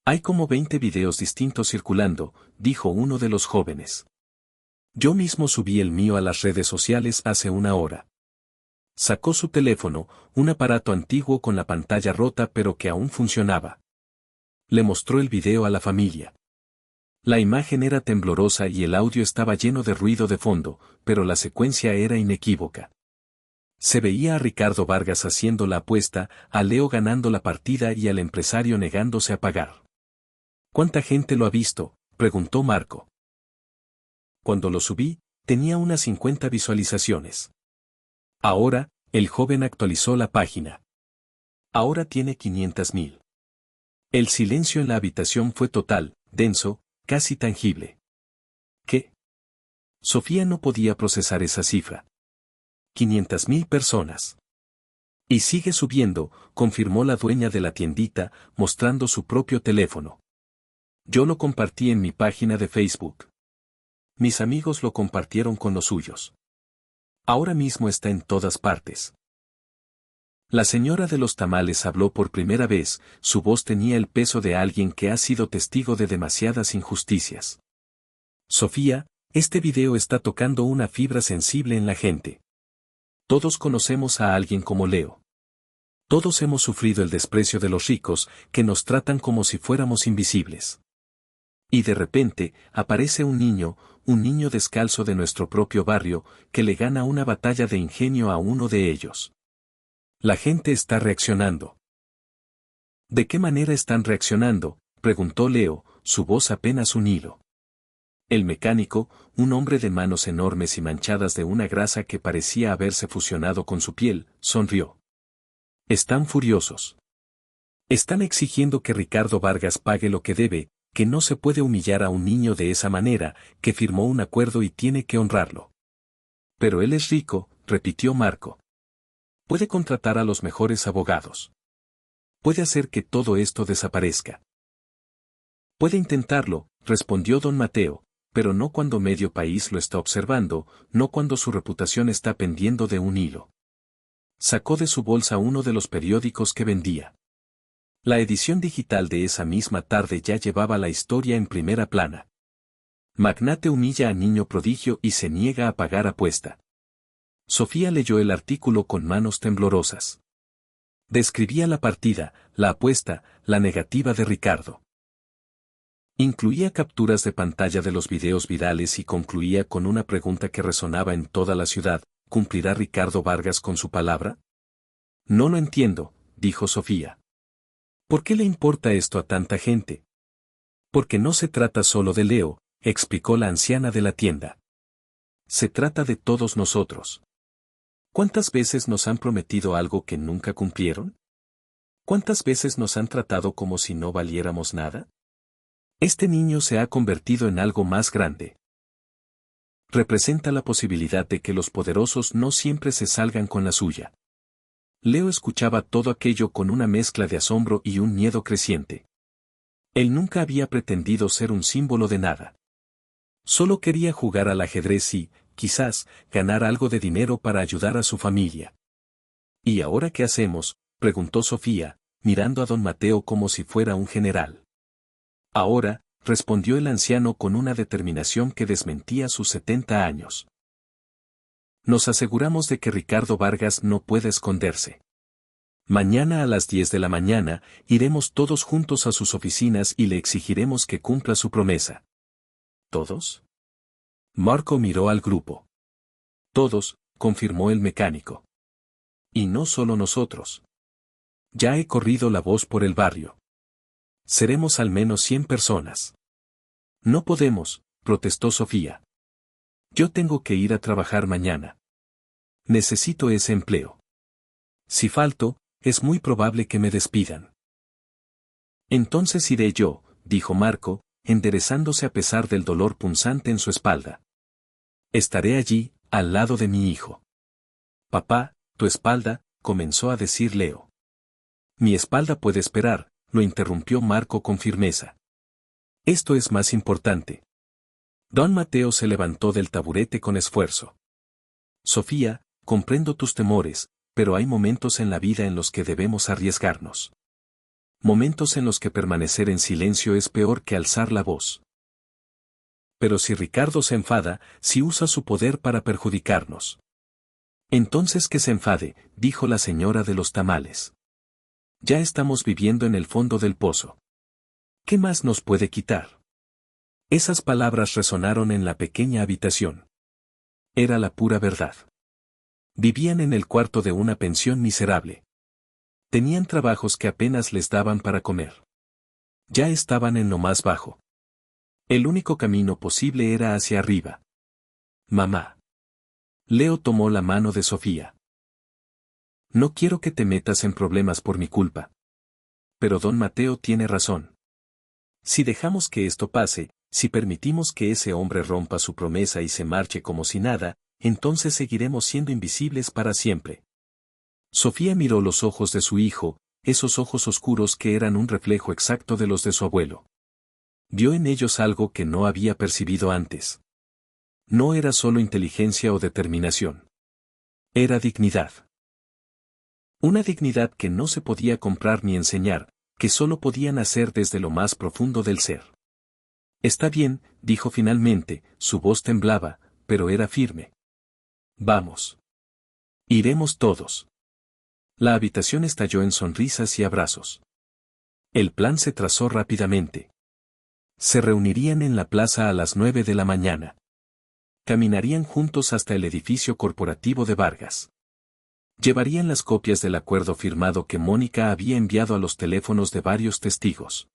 Hay como 20 videos distintos circulando, dijo uno de los jóvenes. Yo mismo subí el mío a las redes sociales hace una hora. Sacó su teléfono, un aparato antiguo con la pantalla rota pero que aún funcionaba. Le mostró el video a la familia. La imagen era temblorosa y el audio estaba lleno de ruido de fondo, pero la secuencia era inequívoca. Se veía a Ricardo Vargas haciendo la apuesta, a Leo ganando la partida y al empresario negándose a pagar. ¿Cuánta gente lo ha visto?, preguntó Marco. Cuando lo subí, tenía unas 50 visualizaciones. Ahora, el joven actualizó la página. Ahora tiene 500.000. El silencio en la habitación fue total, denso, casi tangible. ¿Qué? Sofía no podía procesar esa cifra. 500.000 personas. Y sigue subiendo, confirmó la dueña de la tiendita, mostrando su propio teléfono. Yo lo compartí en mi página de Facebook. Mis amigos lo compartieron con los suyos. Ahora mismo está en todas partes. La señora de los tamales habló por primera vez, su voz tenía el peso de alguien que ha sido testigo de demasiadas injusticias. Sofía, este video está tocando una fibra sensible en la gente. Todos conocemos a alguien como Leo. Todos hemos sufrido el desprecio de los ricos, que nos tratan como si fuéramos invisibles. Y de repente, aparece un niño descalzo de nuestro propio barrio, que le gana una batalla de ingenio a uno de ellos. La gente está reaccionando. ¿De qué manera están reaccionando?, preguntó Leo, su voz apenas un hilo. El mecánico, un hombre de manos enormes y manchadas de una grasa que parecía haberse fusionado con su piel, sonrió. Están furiosos. Están exigiendo que Ricardo Vargas pague lo que debe, que no se puede humillar a un niño de esa manera, que firmó un acuerdo y tiene que honrarlo. Pero él es rico, repitió Marco. Puede contratar a los mejores abogados. Puede hacer que todo esto desaparezca. Puede intentarlo, respondió don Mateo, pero no cuando medio país lo está observando, no cuando su reputación está pendiendo de un hilo. Sacó de su bolsa uno de los periódicos que vendía. La edición digital de esa misma tarde ya llevaba la historia en primera plana. Magnate humilla a niño prodigio y se niega a pagar apuesta. Sofía leyó el artículo con manos temblorosas. Describía la partida, la apuesta, la negativa de Ricardo. Incluía capturas de pantalla de los videos virales y concluía con una pregunta que resonaba en toda la ciudad: ¿cumplirá Ricardo Vargas con su palabra? No lo entiendo, dijo Sofía. ¿Por qué le importa esto a tanta gente? Porque no se trata solo de Leo, explicó la anciana de la tienda. Se trata de todos nosotros. ¿Cuántas veces nos han prometido algo que nunca cumplieron? ¿Cuántas veces nos han tratado como si no valiéramos nada? Este niño se ha convertido en algo más grande. representa la posibilidad de que los poderosos no siempre se salgan con la suya. Leo escuchaba todo aquello con una mezcla de asombro y un miedo creciente. Él nunca había pretendido ser un símbolo de nada. Solo quería jugar al ajedrez y, quizás, ganar algo de dinero para ayudar a su familia. ¿Y ahora qué hacemos?, preguntó Sofía, mirando a don Mateo como si fuera un general. Ahora, respondió el anciano con una determinación que desmentía sus 70 años. Nos aseguramos de que Ricardo Vargas no pueda esconderse. Mañana a las 10 de la mañana, iremos todos juntos a sus oficinas y le exigiremos que cumpla su promesa. ¿Todos? Marco miró al grupo. Todos, confirmó el mecánico. Y no solo nosotros. Ya he corrido la voz por el barrio. Seremos al menos 100 personas. No podemos, protestó Sofía. Yo tengo que ir a trabajar mañana. Necesito ese empleo. Si falto, es muy probable que me despidan. Entonces iré yo, dijo Marco, enderezándose a pesar del dolor punzante en su espalda. Estaré allí, al lado de mi hijo. Papá, tu espalda, comenzó a decir Leo. Mi espalda puede esperar, lo interrumpió Marco con firmeza. Esto es más importante. Don Mateo se levantó del taburete con esfuerzo. Sofía, comprendo tus temores, pero hay momentos en la vida en los que debemos arriesgarnos. Momentos en los que permanecer en silencio es peor que alzar la voz. Pero si Ricardo se enfada, si usa su poder para perjudicarnos. Entonces que se enfade, dijo la señora de los tamales. Ya estamos viviendo en el fondo del pozo. ¿Qué más nos puede quitar? Esas palabras resonaron en la pequeña habitación. Era la pura verdad. Vivían en el cuarto de una pensión miserable. Tenían trabajos que apenas les daban para comer. Ya estaban en lo más bajo. El único camino posible era hacia arriba. Mamá. Leo tomó la mano de Sofía. No quiero que te metas en problemas por mi culpa. Pero don Mateo tiene razón. Si dejamos que esto pase, si permitimos que ese hombre rompa su promesa y se marche como si nada, entonces seguiremos siendo invisibles para siempre. Sofía miró los ojos de su hijo, esos ojos oscuros que eran un reflejo exacto de los de su abuelo. Vio en ellos algo que no había percibido antes. No era solo inteligencia o determinación. Era dignidad. Una dignidad que no se podía comprar ni enseñar, que solo podía nacer desde lo más profundo del ser. Está bien, dijo finalmente, su voz temblaba, pero era firme. Vamos. Iremos todos. La habitación estalló en sonrisas y abrazos. El plan se trazó rápidamente. Se reunirían en la plaza a las 9 de la mañana. Caminarían juntos hasta el edificio corporativo de Vargas. Llevarían las copias del acuerdo firmado que Mónica había enviado a los teléfonos de varios testigos.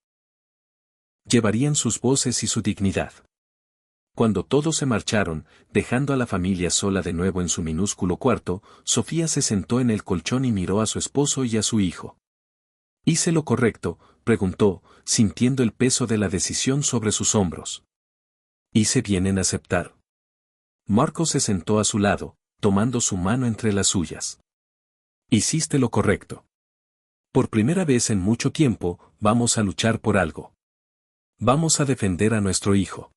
Llevarían sus voces y su dignidad. Cuando todos se marcharon, dejando a la familia sola de nuevo en su minúsculo cuarto, Sofía se sentó en el colchón y miró a su esposo y a su hijo. ¿Hice lo correcto?, preguntó, sintiendo el peso de la decisión sobre sus hombros. ¿Hice bien en aceptar? Marco se sentó a su lado, tomando su mano entre las suyas. Hiciste lo correcto. Por primera vez en mucho tiempo, vamos a luchar por algo. Vamos a defender a nuestro hijo.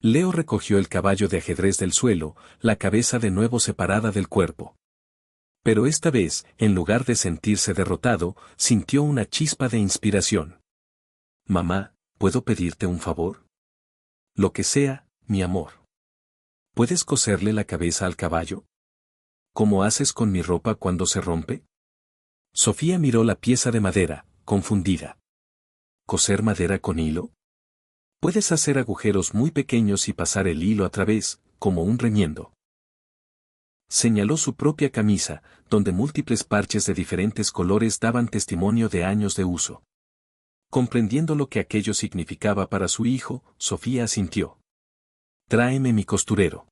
Leo recogió el caballo de ajedrez del suelo, la cabeza de nuevo separada del cuerpo. Pero esta vez, en lugar de sentirse derrotado, sintió una chispa de inspiración. Mamá, ¿puedo pedirte un favor? Lo que sea, mi amor. ¿Puedes coserle la cabeza al caballo? ¿Cómo haces con mi ropa cuando se rompe? Sofía miró la pieza de madera, confundida. ¿Coser madera con hilo? Puedes hacer agujeros muy pequeños y pasar el hilo a través, como un remiendo. Señaló su propia camisa, donde múltiples parches de diferentes colores daban testimonio de años de uso. Comprendiendo lo que aquello significaba para su hijo, Sofía asintió. Tráeme mi costurero.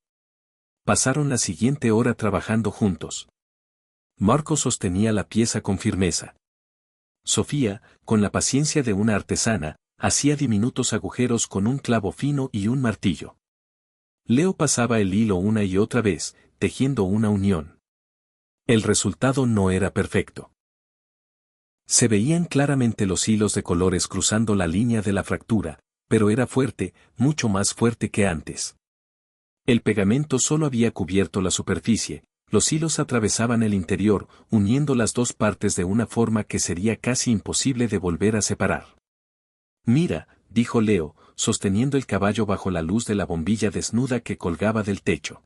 Pasaron la siguiente hora trabajando juntos. Marco sostenía la pieza con firmeza. Sofía, con la paciencia de una artesana, hacía diminutos agujeros con un clavo fino y un martillo. Leo pasaba el hilo una y otra vez, tejiendo una unión. El resultado no era perfecto. Se veían claramente los hilos de colores cruzando la línea de la fractura, pero era fuerte, mucho más fuerte que antes. El pegamento solo había cubierto la superficie, los hilos atravesaban el interior, uniendo las dos partes de una forma que sería casi imposible de volver a separar. Mira, dijo Leo, sosteniendo el caballo bajo la luz de la bombilla desnuda que colgaba del techo.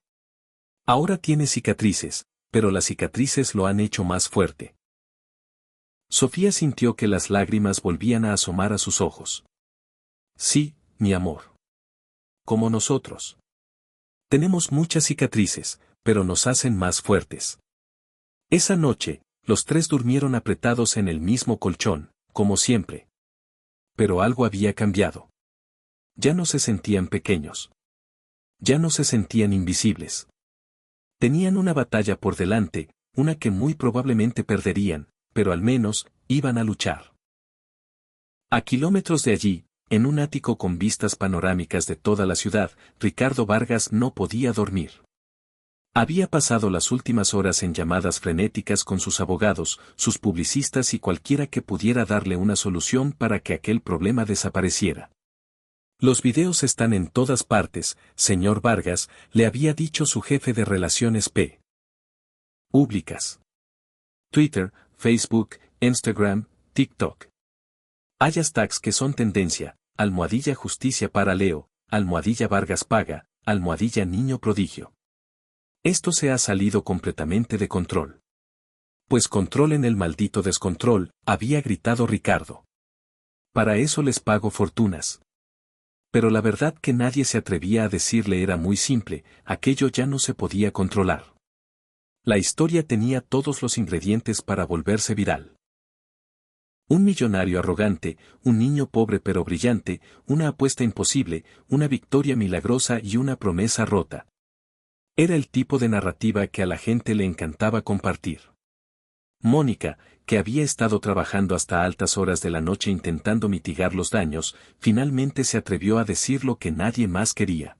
Ahora tiene cicatrices, pero las cicatrices lo han hecho más fuerte. Sofía sintió que las lágrimas volvían a asomar a sus ojos. Sí, mi amor. Como nosotros. Tenemos muchas cicatrices, pero nos hacen más fuertes. Esa noche, los tres durmieron apretados en el mismo colchón, como siempre. Pero algo había cambiado. Ya no se sentían pequeños. Ya no se sentían invisibles. Tenían una batalla por delante, una que muy probablemente perderían, pero al menos, iban a luchar. A kilómetros de allí, en un ático con vistas panorámicas de toda la ciudad, Ricardo Vargas no podía dormir. Había pasado las últimas horas en llamadas frenéticas con sus abogados, sus publicistas y cualquiera que pudiera darle una solución para que aquel problema desapareciera. Los videos están en todas partes, señor Vargas, le había dicho su jefe de relaciones públicas. Twitter, Facebook, Instagram, TikTok. Hay hashtags que son tendencia, almohadilla justicia para Leo, almohadilla Vargas paga, almohadilla niño prodigio. Esto se ha salido completamente de control. Pues controlen el maldito descontrol, había gritado Ricardo. Para eso les pago fortunas. Pero la verdad que nadie se atrevía a decirle era muy simple, aquello ya no se podía controlar. La historia tenía todos los ingredientes para volverse viral. Un millonario arrogante, un niño pobre pero brillante, una apuesta imposible, una victoria milagrosa y una promesa rota. Era el tipo de narrativa que a la gente le encantaba compartir. Mónica, que había estado trabajando hasta altas horas de la noche intentando mitigar los daños, finalmente se atrevió a decir lo que nadie más quería.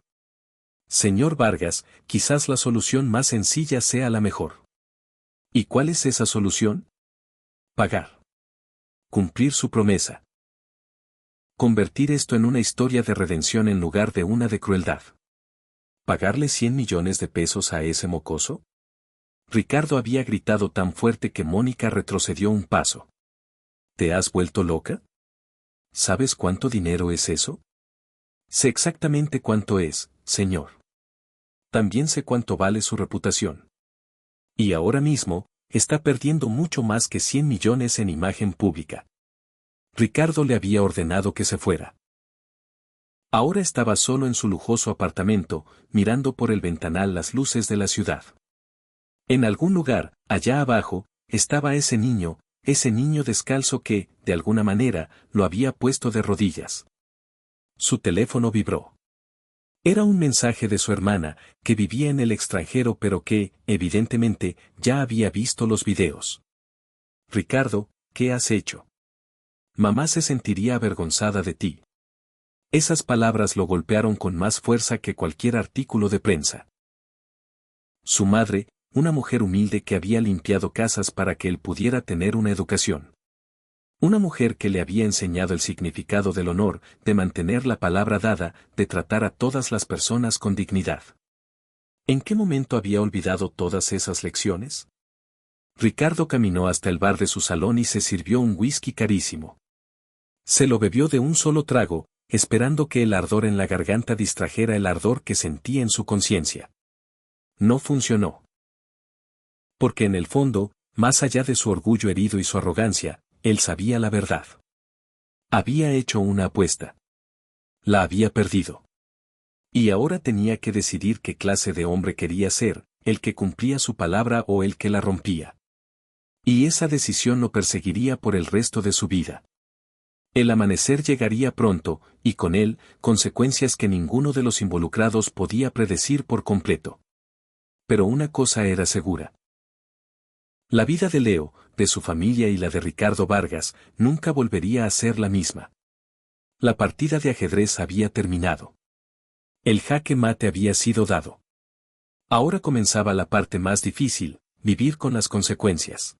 Señor Vargas, quizás la solución más sencilla sea la mejor. ¿Y cuál es esa solución? Pagar. Cumplir su promesa. Convertir esto en una historia de redención en lugar de una de crueldad. ¿Pagarle 100 millones de pesos a ese mocoso? Ricardo había gritado tan fuerte que Mónica retrocedió un paso. ¿Te has vuelto loca? ¿Sabes cuánto dinero es eso? Sé exactamente cuánto es, señor. También sé cuánto vale su reputación. Y ahora mismo, está perdiendo mucho más que 100 millones en imagen pública. Ricardo le había ordenado que se fuera. Ahora estaba solo en su lujoso apartamento, mirando por el ventanal las luces de la ciudad. En algún lugar, allá abajo, estaba ese niño descalzo que, de alguna manera, lo había puesto de rodillas. Su teléfono vibró. Era un mensaje de su hermana, que vivía en el extranjero pero que, evidentemente, ya había visto los videos. Ricardo, ¿qué has hecho? Mamá se sentiría avergonzada de ti. Esas palabras lo golpearon con más fuerza que cualquier artículo de prensa. Su madre, una mujer humilde que había limpiado casas para que él pudiera tener una educación. Una mujer que le había enseñado el significado del honor, de mantener la palabra dada, de tratar a todas las personas con dignidad. ¿En qué momento había olvidado todas esas lecciones? Ricardo caminó hasta el bar de su salón y se sirvió un whisky carísimo. Se lo bebió de un solo trago, esperando que el ardor en la garganta distrajera el ardor que sentía en su conciencia. No funcionó. Porque en el fondo, más allá de su orgullo herido y su arrogancia, él sabía la verdad. Había hecho una apuesta. La había perdido. Y ahora tenía que decidir qué clase de hombre quería ser, el que cumplía su palabra o el que la rompía. Y esa decisión lo perseguiría por el resto de su vida. El amanecer llegaría pronto, y con él, consecuencias que ninguno de los involucrados podía predecir por completo. Pero una cosa era segura. La vida de Leo, de su familia y la de Ricardo Vargas, nunca volvería a ser la misma. La partida de ajedrez había terminado. El jaque mate había sido dado. Ahora comenzaba la parte más difícil, vivir con las consecuencias.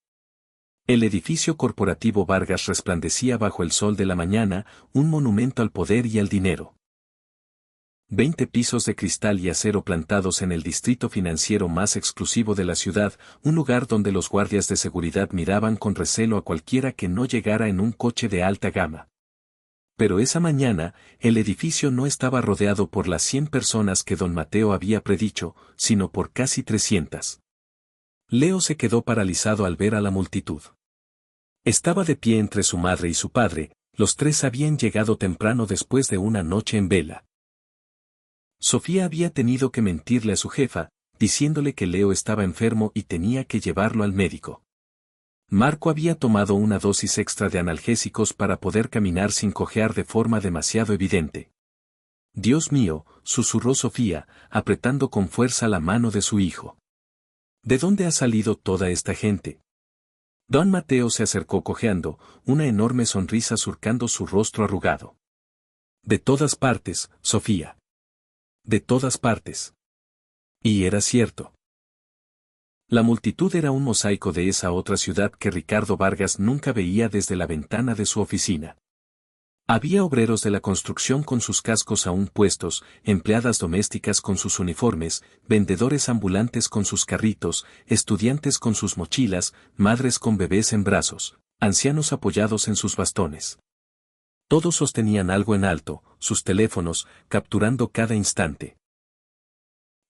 El edificio corporativo Vargas resplandecía bajo el sol de la mañana, un monumento al poder y al dinero. 20 pisos de cristal y acero plantados en el distrito financiero más exclusivo de la ciudad, un lugar donde los guardias de seguridad miraban con recelo a cualquiera que no llegara en un coche de alta gama. Pero esa mañana, el edificio no estaba rodeado por las 100 personas que don Mateo había predicho, sino por casi 300. Leo se quedó paralizado al ver a la multitud. Estaba de pie entre su madre y su padre, los tres habían llegado temprano después de una noche en vela. Sofía había tenido que mentirle a su jefa, diciéndole que Leo estaba enfermo y tenía que llevarlo al médico. Marco había tomado una dosis extra de analgésicos para poder caminar sin cojear de forma demasiado evidente. Dios mío, susurró Sofía, apretando con fuerza la mano de su hijo. ¿De dónde ha salido toda esta gente? Don Mateo se acercó cojeando, una enorme sonrisa surcando su rostro arrugado. De todas partes, Sofía. De todas partes. Y era cierto. La multitud era un mosaico de esa otra ciudad que Ricardo Vargas nunca veía desde la ventana de su oficina. Había obreros de la construcción con sus cascos aún puestos, empleadas domésticas con sus uniformes, vendedores ambulantes con sus carritos, estudiantes con sus mochilas, madres con bebés en brazos, ancianos apoyados en sus bastones. Todos sostenían algo en alto, sus teléfonos, capturando cada instante.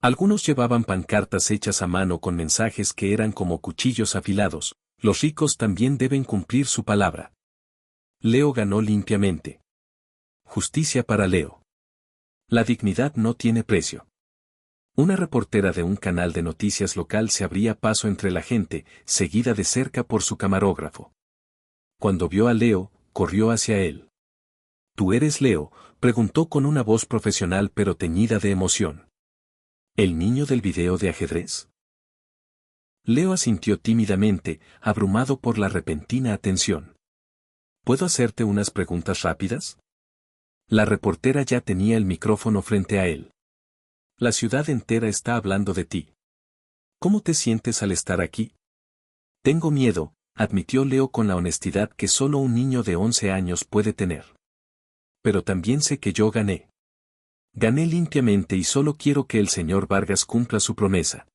Algunos llevaban pancartas hechas a mano con mensajes que eran como cuchillos afilados: los ricos también deben cumplir su palabra. Leo ganó limpiamente. Justicia para Leo. La dignidad no tiene precio. Una reportera de un canal de noticias local se abría paso entre la gente, seguida de cerca por su camarógrafo. Cuando vio a Leo, corrió hacia él. ¿Tú eres Leo?, preguntó con una voz profesional pero teñida de emoción. ¿El niño del video de ajedrez? Leo asintió tímidamente, abrumado por la repentina atención. ¿Puedo hacerte unas preguntas rápidas? La reportera ya tenía el micrófono frente a él. La ciudad entera está hablando de ti. ¿Cómo te sientes al estar aquí? Tengo miedo, admitió Leo con la honestidad que solo un niño de 11 años puede tener. Pero también sé que yo gané. Gané limpiamente y solo quiero que el señor Vargas cumpla su promesa.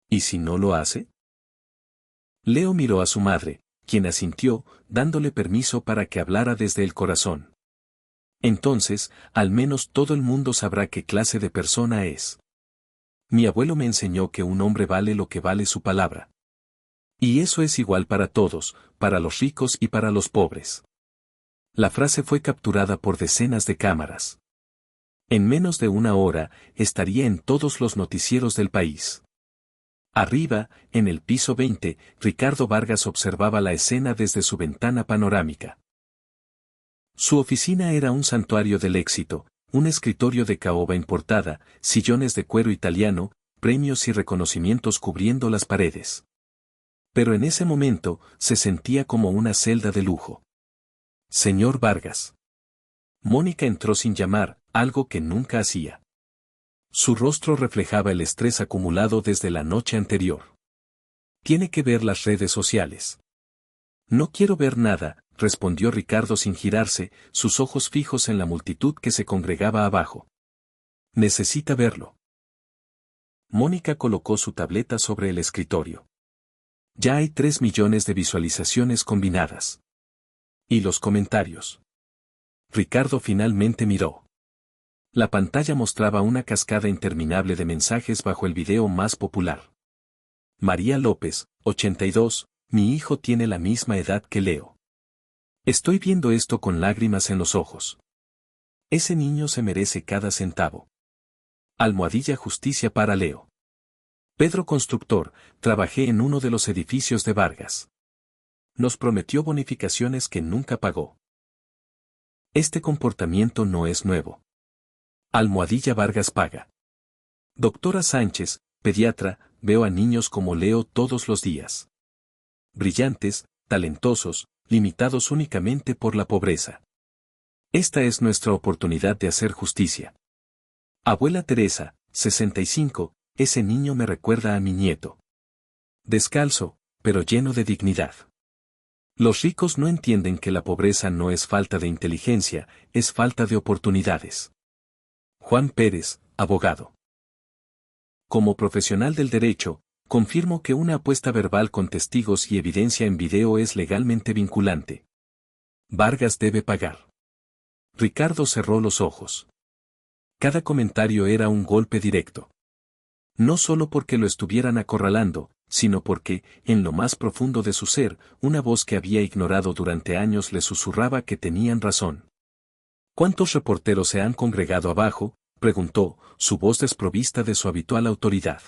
¿Y si no lo hace? Leo miró a su madre, quien asintió, dándole permiso para que hablara desde el corazón. Entonces, al menos todo el mundo sabrá qué clase de persona es. Mi abuelo me enseñó que un hombre vale lo que vale su palabra. Y eso es igual para todos, para los ricos y para los pobres. La frase fue capturada por decenas de cámaras. En menos de una hora, estaría en todos los noticieros del país. Arriba, en el piso 20, Ricardo Vargas observaba la escena desde su ventana panorámica. Su oficina era un santuario del éxito, un escritorio de caoba importada, sillones de cuero italiano, premios y reconocimientos cubriendo las paredes. Pero en ese momento, se sentía como una celda de lujo. Señor Vargas. Mónica entró sin llamar, algo que nunca hacía. Su rostro reflejaba el estrés acumulado desde la noche anterior. Tiene que ver las redes sociales. No quiero ver nada, respondió Ricardo sin girarse, sus ojos fijos en la multitud que se congregaba abajo. Necesita verlo. Mónica colocó su tableta sobre el escritorio. Ya hay 3 millones de visualizaciones combinadas. ¿Y los comentarios? Ricardo finalmente miró. La pantalla mostraba una cascada interminable de mensajes bajo el video más popular. María López, 82, mi hijo tiene la misma edad que Leo. Estoy viendo esto con lágrimas en los ojos. Ese niño se merece cada centavo. Almohadilla justicia para Leo. Pedro Constructor, trabajé en uno de los edificios de Vargas. Nos prometió bonificaciones que nunca pagó. Este comportamiento no es nuevo. Almohadilla Vargas paga. Doctora Sánchez, pediatra, veo a niños como Leo todos los días. Brillantes, talentosos, limitados únicamente por la pobreza. Esta es nuestra oportunidad de hacer justicia. Abuela Teresa, 65, ese niño me recuerda a mi nieto. Descalzo, pero lleno de dignidad. Los ricos no entienden que la pobreza no es falta de inteligencia, es falta de oportunidades. Juan Pérez, abogado. Como profesional del derecho, confirmo que una apuesta verbal con testigos y evidencia en video es legalmente vinculante. Vargas debe pagar. Ricardo cerró los ojos. Cada comentario era un golpe directo. No solo porque lo estuvieran acorralando, sino porque, en lo más profundo de su ser, una voz que había ignorado durante años le susurraba que tenían razón. ¿Cuántos reporteros se han congregado abajo?, preguntó, su voz desprovista de su habitual autoridad.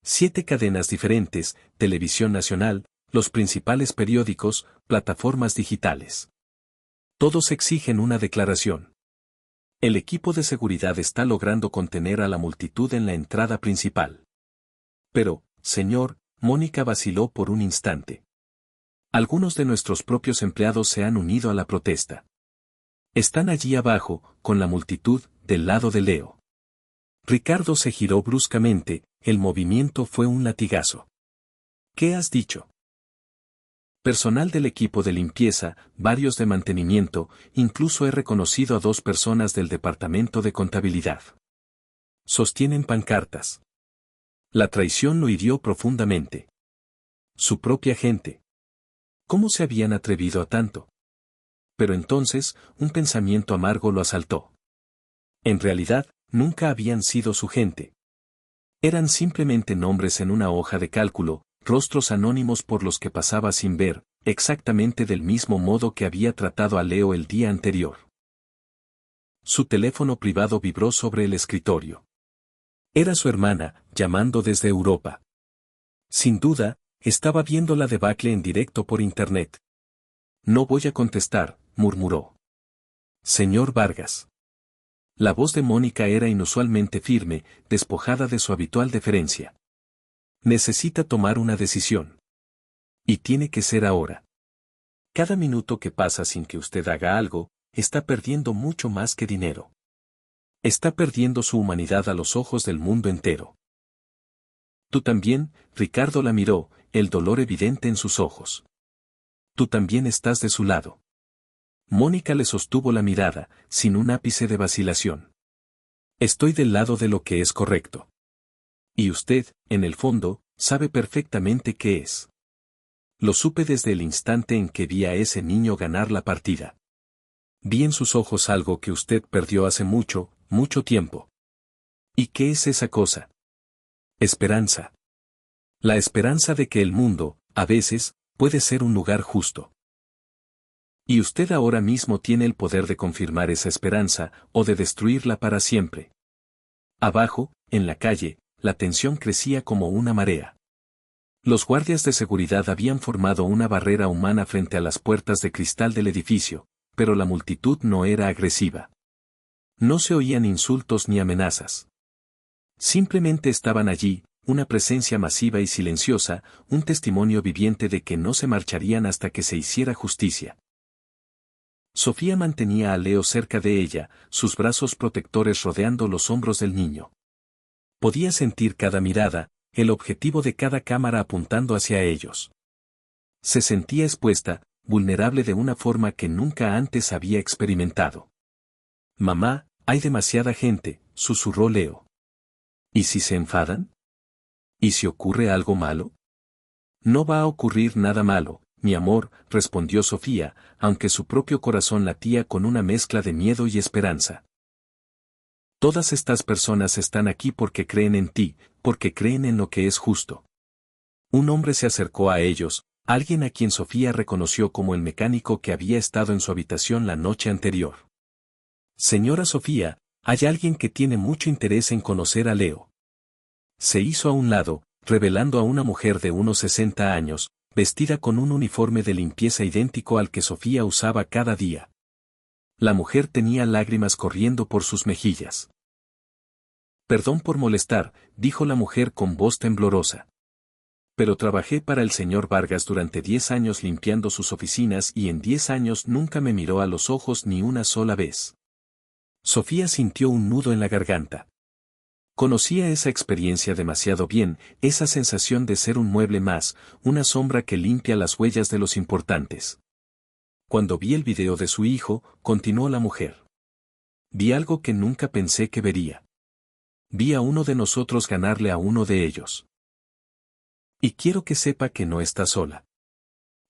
7 cadenas diferentes, Televisión Nacional, los principales periódicos, plataformas digitales. Todos exigen una declaración. El equipo de seguridad está logrando contener a la multitud en la entrada principal. Pero, señor, Mónica vaciló por un instante. Algunos de nuestros propios empleados se han unido a la protesta. Están allí abajo, con la multitud, del lado de Leo. Ricardo se giró bruscamente, el movimiento fue un latigazo. ¿Qué has dicho? Personal del equipo de limpieza, varios de mantenimiento, incluso he reconocido a 2 personas del departamento de contabilidad. Sostienen pancartas. La traición lo hirió profundamente. Su propia gente. ¿Cómo se habían atrevido a tanto? Pero entonces, un pensamiento amargo lo asaltó. En realidad, nunca habían sido su gente. Eran simplemente nombres en una hoja de cálculo, rostros anónimos por los que pasaba sin ver, exactamente del mismo modo que había tratado a Leo el día anterior. Su teléfono privado vibró sobre el escritorio. Era su hermana, llamando desde Europa. Sin duda, estaba viendo la debacle en directo por internet. No voy a contestar, murmuró. Señor Vargas. La voz de Mónica era inusualmente firme, despojada de su habitual deferencia. Necesita tomar una decisión. Y tiene que ser ahora. Cada minuto que pasa sin que usted haga algo, está perdiendo mucho más que dinero. Está perdiendo su humanidad a los ojos del mundo entero. Tú también, Ricardo la miró, el dolor evidente en sus ojos. Tú también estás de su lado. Mónica le sostuvo la mirada, sin un ápice de vacilación. Estoy del lado de lo que es correcto. Y usted, en el fondo, sabe perfectamente qué es. Lo supe desde el instante en que vi a ese niño ganar la partida. Vi en sus ojos algo que usted perdió hace mucho, mucho tiempo. ¿Y qué es esa cosa? Esperanza. La esperanza de que el mundo, a veces, puede ser un lugar justo. Y usted ahora mismo tiene el poder de confirmar esa esperanza, o de destruirla para siempre. Abajo, en la calle, la tensión crecía como una marea. Los guardias de seguridad habían formado una barrera humana frente a las puertas de cristal del edificio, pero la multitud no era agresiva. No se oían insultos ni amenazas. Simplemente estaban allí, una presencia masiva y silenciosa, un testimonio viviente de que no se marcharían hasta que se hiciera justicia. Sofía mantenía a Leo cerca de ella, sus brazos protectores rodeando los hombros del niño. Podía sentir cada mirada, el objetivo de cada cámara apuntando hacia ellos. Se sentía expuesta, vulnerable de una forma que nunca antes había experimentado. Mamá, hay demasiada gente, susurró Leo. ¿Y si se enfadan? ¿Y si ocurre algo malo? No va a ocurrir nada malo, mi amor, respondió Sofía, aunque su propio corazón latía con una mezcla de miedo y esperanza. Todas estas personas están aquí porque creen en ti, porque creen en lo que es justo. Un hombre se acercó a ellos, alguien a quien Sofía reconoció como el mecánico que había estado en su habitación la noche anterior. Señora Sofía, hay alguien que tiene mucho interés en conocer a Leo. Se hizo a un lado, revelando a una mujer de unos 60 años, vestida con un uniforme de limpieza idéntico al que Sofía usaba cada día. La mujer tenía lágrimas corriendo por sus mejillas. Perdón por molestar, dijo la mujer con voz temblorosa. Pero trabajé para el señor Vargas durante 10 años limpiando sus oficinas y en 10 años nunca me miró a los ojos ni una sola vez. Sofía sintió un nudo en la garganta. Conocía esa experiencia demasiado bien, esa sensación de ser un mueble más, una sombra que limpia las huellas de los importantes. Cuando vi el video de su hijo, continuó la mujer. Vi algo que nunca pensé que vería. Vi a uno de nosotros ganarle a uno de ellos. Y quiero que sepa que no está sola.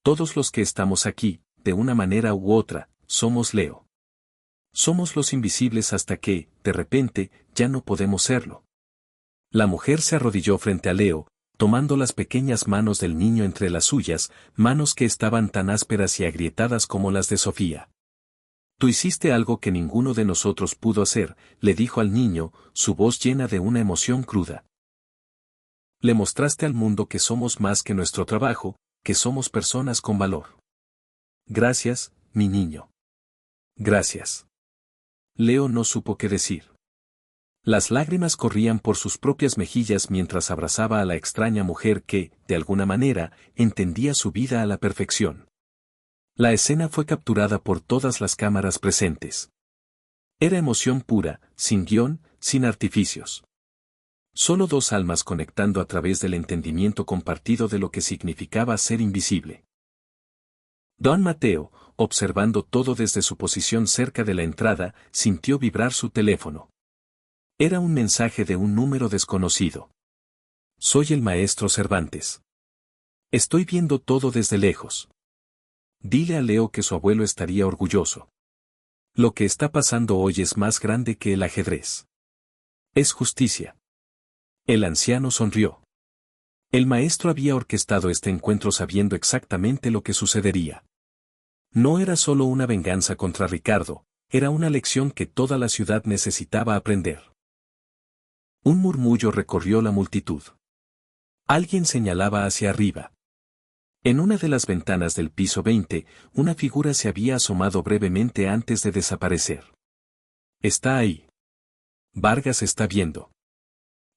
Todos los que estamos aquí, de una manera u otra, somos Leo. Somos los invisibles hasta que, de repente, ya no podemos serlo. La mujer se arrodilló frente a Leo, tomando las pequeñas manos del niño entre las suyas, manos que estaban tan ásperas y agrietadas como las de Sofía. Tú hiciste algo que ninguno de nosotros pudo hacer, le dijo al niño, su voz llena de una emoción cruda. Le mostraste al mundo que somos más que nuestro trabajo, que somos personas con valor. Gracias, mi niño. Gracias. Leo no supo qué decir. Las lágrimas corrían por sus propias mejillas mientras abrazaba a la extraña mujer que, de alguna manera, entendía su vida a la perfección. La escena fue capturada por todas las cámaras presentes. Era emoción pura, sin guión, sin artificios. Solo dos almas conectando a través del entendimiento compartido de lo que significaba ser invisible. Don Mateo, observando todo desde su posición cerca de la entrada, sintió vibrar su teléfono. Era un mensaje de un número desconocido. Soy el maestro Cervantes. Estoy viendo todo desde lejos. Dile a Leo que su abuelo estaría orgulloso. Lo que está pasando hoy es más grande que el ajedrez. Es justicia. El anciano sonrió. El maestro había orquestado este encuentro sabiendo exactamente lo que sucedería. No era solo una venganza contra Ricardo, era una lección que toda la ciudad necesitaba aprender. Un murmullo recorrió la multitud. Alguien señalaba hacia arriba. En una de las ventanas del piso 20, una figura se había asomado brevemente antes de desaparecer. Está ahí. Vargas está viendo.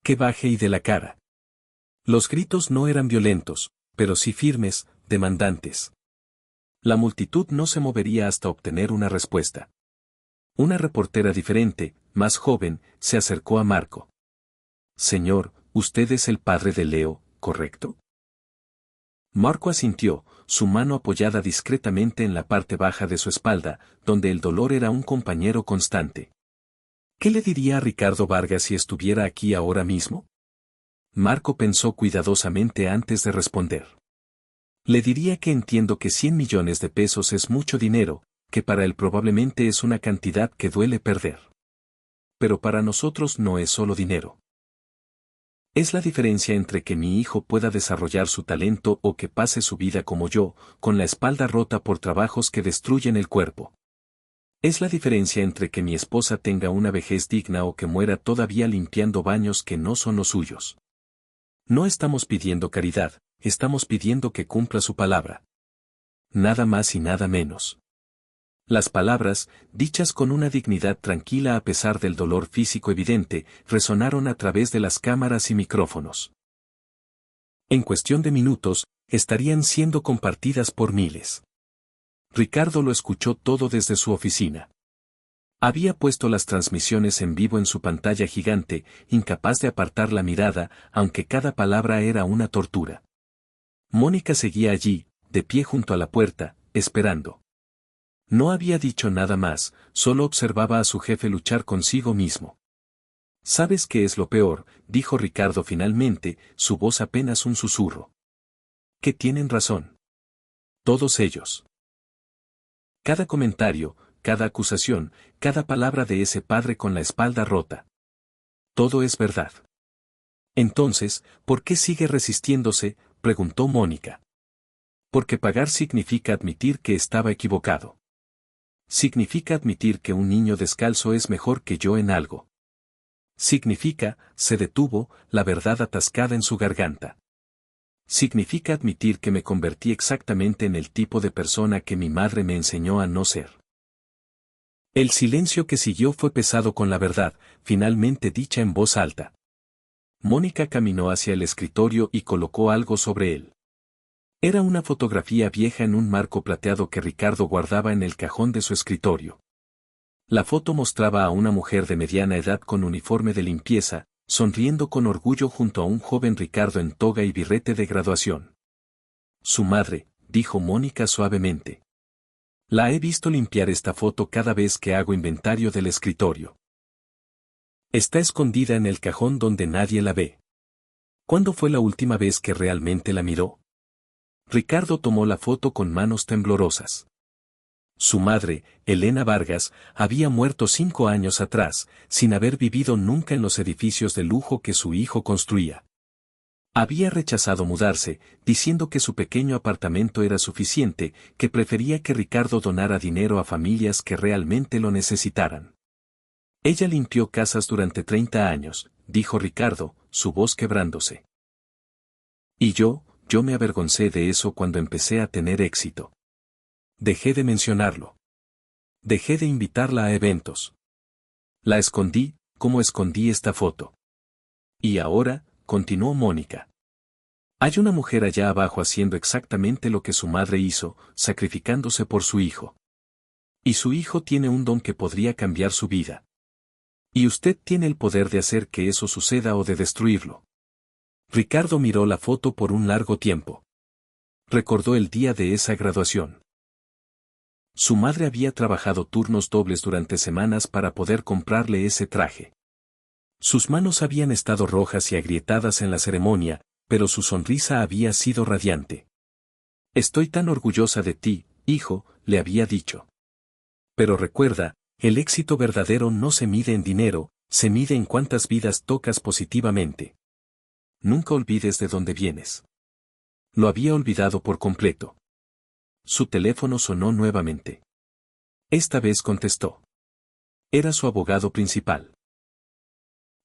Que baje y de la cara. Los gritos no eran violentos, pero sí firmes, demandantes. La multitud no se movería hasta obtener una respuesta. Una reportera diferente, más joven, se acercó a Marco. Señor, usted es el padre de Leo, ¿correcto? Marco asintió, su mano apoyada discretamente en la parte baja de su espalda, donde el dolor era un compañero constante. ¿Qué le diría a Ricardo Vargas si estuviera aquí ahora mismo? Marco pensó cuidadosamente antes de responder. Le diría que entiendo que 100 millones de pesos es mucho dinero, que para él probablemente es una cantidad que duele perder. Pero para nosotros no es solo dinero. Es la diferencia entre que mi hijo pueda desarrollar su talento o que pase su vida como yo, con la espalda rota por trabajos que destruyen el cuerpo. Es la diferencia entre que mi esposa tenga una vejez digna o que muera todavía limpiando baños que no son los suyos. No estamos pidiendo caridad, estamos pidiendo que cumpla su palabra. Nada más y nada menos. Las palabras, dichas con una dignidad tranquila a pesar del dolor físico evidente, resonaron a través de las cámaras y micrófonos. En cuestión de minutos, estarían siendo compartidas por miles. Ricardo lo escuchó todo desde su oficina. Había puesto las transmisiones en vivo en su pantalla gigante, incapaz de apartar la mirada, aunque cada palabra era una tortura. Mónica seguía allí, de pie junto a la puerta, esperando. No había dicho nada más, solo observaba a su jefe luchar consigo mismo. ¿Sabes qué es lo peor?, dijo Ricardo finalmente, su voz apenas un susurro. Que tienen razón. Todos ellos. Cada comentario, cada acusación, cada palabra de ese padre con la espalda rota. Todo es verdad. Entonces, ¿por qué sigue resistiéndose?, preguntó Mónica. Porque pagar significa admitir que estaba equivocado. Significa admitir que un niño descalzo es mejor que yo en algo. Significa, se detuvo, la verdad atascada en su garganta. Significa admitir que me convertí exactamente en el tipo de persona que mi madre me enseñó a no ser. El silencio que siguió fue pesado con la verdad, finalmente dicha en voz alta. Mónica caminó hacia el escritorio y colocó algo sobre él. Era una fotografía vieja en un marco plateado que Ricardo guardaba en el cajón de su escritorio. La foto mostraba a una mujer de mediana edad con uniforme de limpieza, sonriendo con orgullo junto a un joven Ricardo en toga y birrete de graduación. Su madre, dijo Mónica suavemente. La he visto limpiar esta foto cada vez que hago inventario del escritorio. Está escondida en el cajón donde nadie la ve. ¿Cuándo fue la última vez que realmente la miró? Ricardo tomó la foto con manos temblorosas. Su madre, Elena Vargas, había muerto 5 años atrás, sin haber vivido nunca en los edificios de lujo que su hijo construía. Había rechazado mudarse, diciendo que su pequeño apartamento era suficiente, que prefería que Ricardo donara dinero a familias que realmente lo necesitaran. Ella limpió casas durante 30 años, dijo Ricardo, su voz quebrándose. Y yo me avergoncé de eso cuando empecé a tener éxito. Dejé de mencionarlo. Dejé de invitarla a eventos. La escondí, como escondí esta foto. Y ahora, continuó Mónica. Hay una mujer allá abajo haciendo exactamente lo que su madre hizo, sacrificándose por su hijo. Y su hijo tiene un don que podría cambiar su vida. Y usted tiene el poder de hacer que eso suceda o de destruirlo. Ricardo miró la foto por un largo tiempo. Recordó el día de esa graduación. Su madre había trabajado turnos dobles durante semanas para poder comprarle ese traje. Sus manos habían estado rojas y agrietadas en la ceremonia, pero su sonrisa había sido radiante. Estoy tan orgullosa de ti, hijo, le había dicho. Pero recuerda, el éxito verdadero no se mide en dinero, se mide en cuántas vidas tocas positivamente. Nunca olvides de dónde vienes. Lo había olvidado por completo. Su teléfono sonó nuevamente. Esta vez contestó. Era su abogado principal.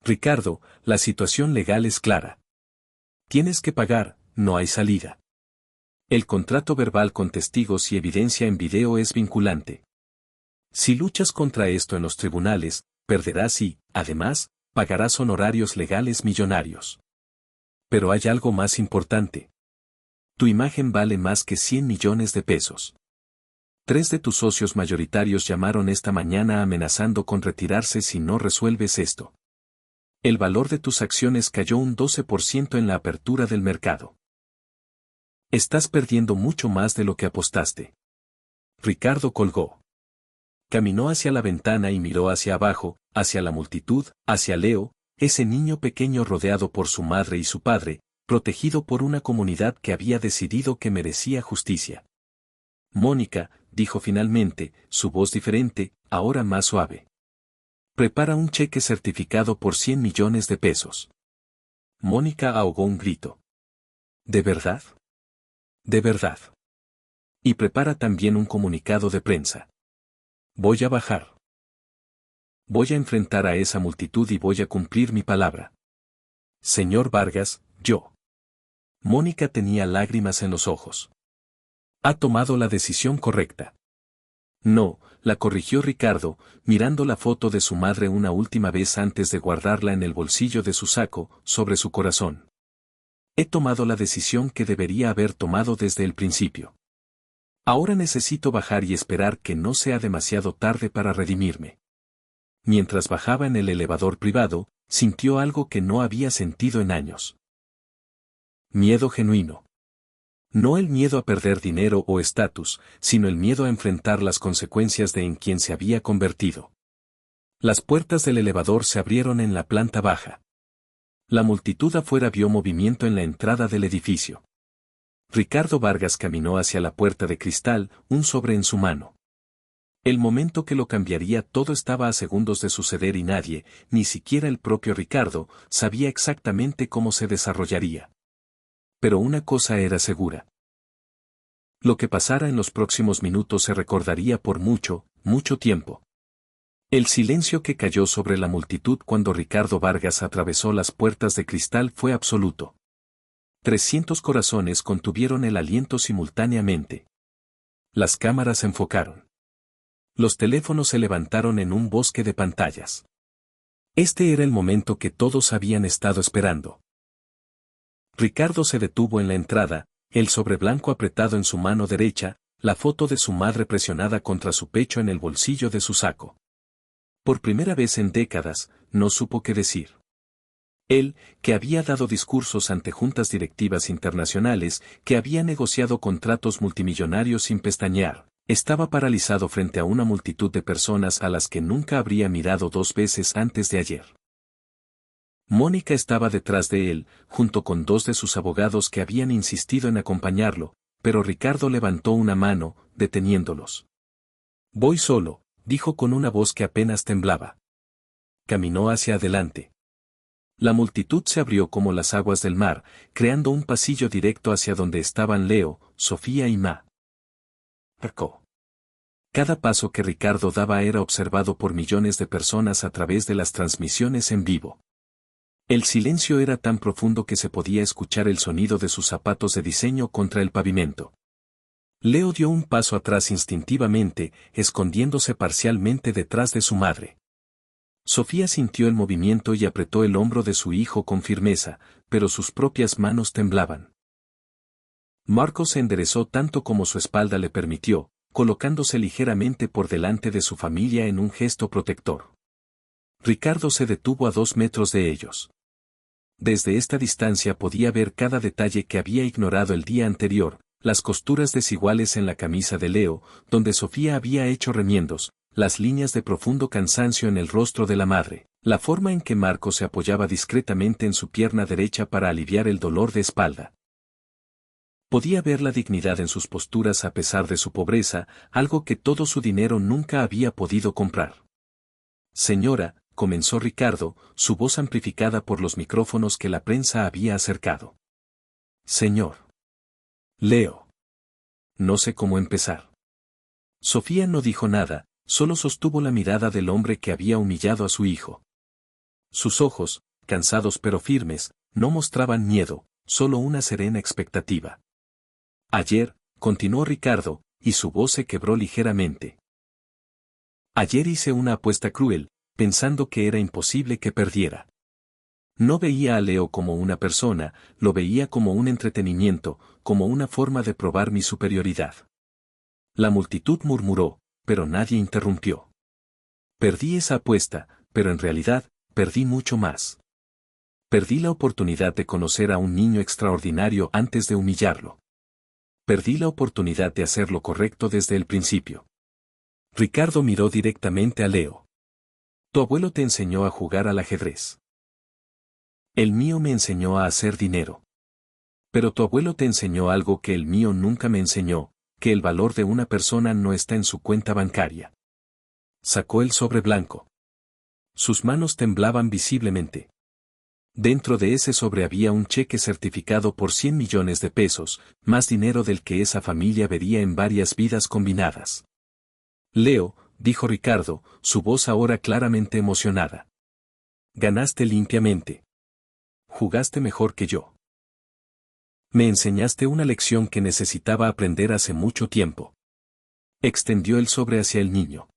Ricardo, la situación legal es clara. Tienes que pagar, no hay salida. El contrato verbal con testigos y evidencia en video es vinculante. Si luchas contra esto en los tribunales, perderás y, además, pagarás honorarios legales millonarios. Pero hay algo más importante. Tu imagen vale más que 100 millones de pesos. 3 de tus socios mayoritarios llamaron esta mañana amenazando con retirarse si no resuelves esto. El valor de tus acciones cayó un 12% en la apertura del mercado. Estás perdiendo mucho más de lo que apostaste. Ricardo colgó. Caminó hacia la ventana y miró hacia abajo, hacia la multitud, hacia Leo, ese niño pequeño rodeado por su madre y su padre, protegido por una comunidad que había decidido que merecía justicia. Mónica, dijo finalmente, su voz diferente, ahora más suave. Prepara un cheque certificado por 100 millones de pesos. Mónica ahogó un grito. ¿De verdad? ¿De verdad? Y prepara también un comunicado de prensa. Voy a bajar. Voy a enfrentar a esa multitud y voy a cumplir mi palabra. Señor Vargas, yo. Mónica tenía lágrimas en los ojos. Ha tomado la decisión correcta. No, la corrigió Ricardo, mirando la foto de su madre una última vez antes de guardarla en el bolsillo de su saco, sobre su corazón. He tomado la decisión que debería haber tomado desde el principio. Ahora necesito bajar y esperar que no sea demasiado tarde para redimirme. Mientras bajaba en el elevador privado, sintió algo que no había sentido en años. Miedo genuino. No el miedo a perder dinero o estatus, sino el miedo a enfrentar las consecuencias de en quien se había convertido. Las puertas del elevador se abrieron en la planta baja. La multitud afuera vio movimiento en la entrada del edificio. Ricardo Vargas caminó hacia la puerta de cristal, un sobre en su mano. El momento que lo cambiaría todo estaba a segundos de suceder y nadie, ni siquiera el propio Ricardo, sabía exactamente cómo se desarrollaría. Pero una cosa era segura. Lo que pasara en los próximos minutos se recordaría por mucho, mucho tiempo. El silencio que cayó sobre la multitud cuando Ricardo Vargas atravesó las puertas de cristal fue absoluto. 300 corazones contuvieron el aliento simultáneamente. Las cámaras enfocaron. Los teléfonos se levantaron en un bosque de pantallas. Este era el momento que todos habían estado esperando. Ricardo se detuvo en la entrada, el sobre blanco apretado en su mano derecha, la foto de su madre presionada contra su pecho en el bolsillo de su saco. Por primera vez en décadas, no supo qué decir. Él, que había dado discursos ante juntas directivas internacionales, que había negociado contratos multimillonarios sin pestañear, estaba paralizado frente a una multitud de personas a las que nunca habría mirado 2 veces antes de ayer. Mónica estaba detrás de él, junto con 2 de sus abogados que habían insistido en acompañarlo, pero Ricardo levantó una mano, deteniéndolos. «Voy solo», dijo con una voz que apenas temblaba. Caminó hacia adelante. La multitud se abrió como las aguas del mar, creando un pasillo directo hacia donde estaban Leo, Sofía y Ma. Cada paso que Ricardo daba era observado por millones de personas a través de las transmisiones en vivo. El silencio era tan profundo que se podía escuchar el sonido de sus zapatos de diseño contra el pavimento. Leo dio un paso atrás instintivamente, escondiéndose parcialmente detrás de su madre. Sofía sintió el movimiento y apretó el hombro de su hijo con firmeza, pero sus propias manos temblaban. Marcos se enderezó tanto como su espalda le permitió, colocándose ligeramente por delante de su familia en un gesto protector. Ricardo se detuvo a 2 metros de ellos. Desde esta distancia podía ver cada detalle que había ignorado el día anterior, las costuras desiguales en la camisa de Leo, donde Sofía había hecho remiendos, las líneas de profundo cansancio en el rostro de la madre, la forma en que Marco se apoyaba discretamente en su pierna derecha para aliviar el dolor de espalda. Podía ver la dignidad en sus posturas a pesar de su pobreza, algo que todo su dinero nunca había podido comprar. «Señora», comenzó Ricardo, su voz amplificada por los micrófonos que la prensa había acercado. «Señor. Leo». No sé cómo empezar. Sofía no dijo nada, solo sostuvo la mirada del hombre que había humillado a su hijo. Sus ojos, cansados pero firmes, no mostraban miedo, solo una serena expectativa. «Ayer», continuó Ricardo, y su voz se quebró ligeramente. «Ayer hice una apuesta cruel, pensando que era imposible que perdiera. No veía a Leo como una persona, lo veía como un entretenimiento, como una forma de probar mi superioridad». La multitud murmuró, pero nadie interrumpió. «Perdí esa apuesta, pero en realidad, perdí mucho más. Perdí la oportunidad de conocer a un niño extraordinario antes de humillarlo. Perdí la oportunidad de hacer lo correcto desde el principio». Ricardo miró directamente a Leo. «Tu abuelo te enseñó a jugar al ajedrez. El mío me enseñó a hacer dinero. Pero tu abuelo te enseñó algo que el mío nunca me enseñó, que el valor de una persona no está en su cuenta bancaria». Sacó el sobre blanco. Sus manos temblaban visiblemente. Dentro de ese sobre había un cheque certificado por 100 millones de pesos, más dinero del que esa familia vería en varias vidas combinadas. «Leo», dijo Ricardo, su voz ahora claramente emocionada. «Ganaste limpiamente. Jugaste mejor que yo. Me enseñaste una lección que necesitaba aprender hace mucho tiempo». Extendió el sobre hacia el niño.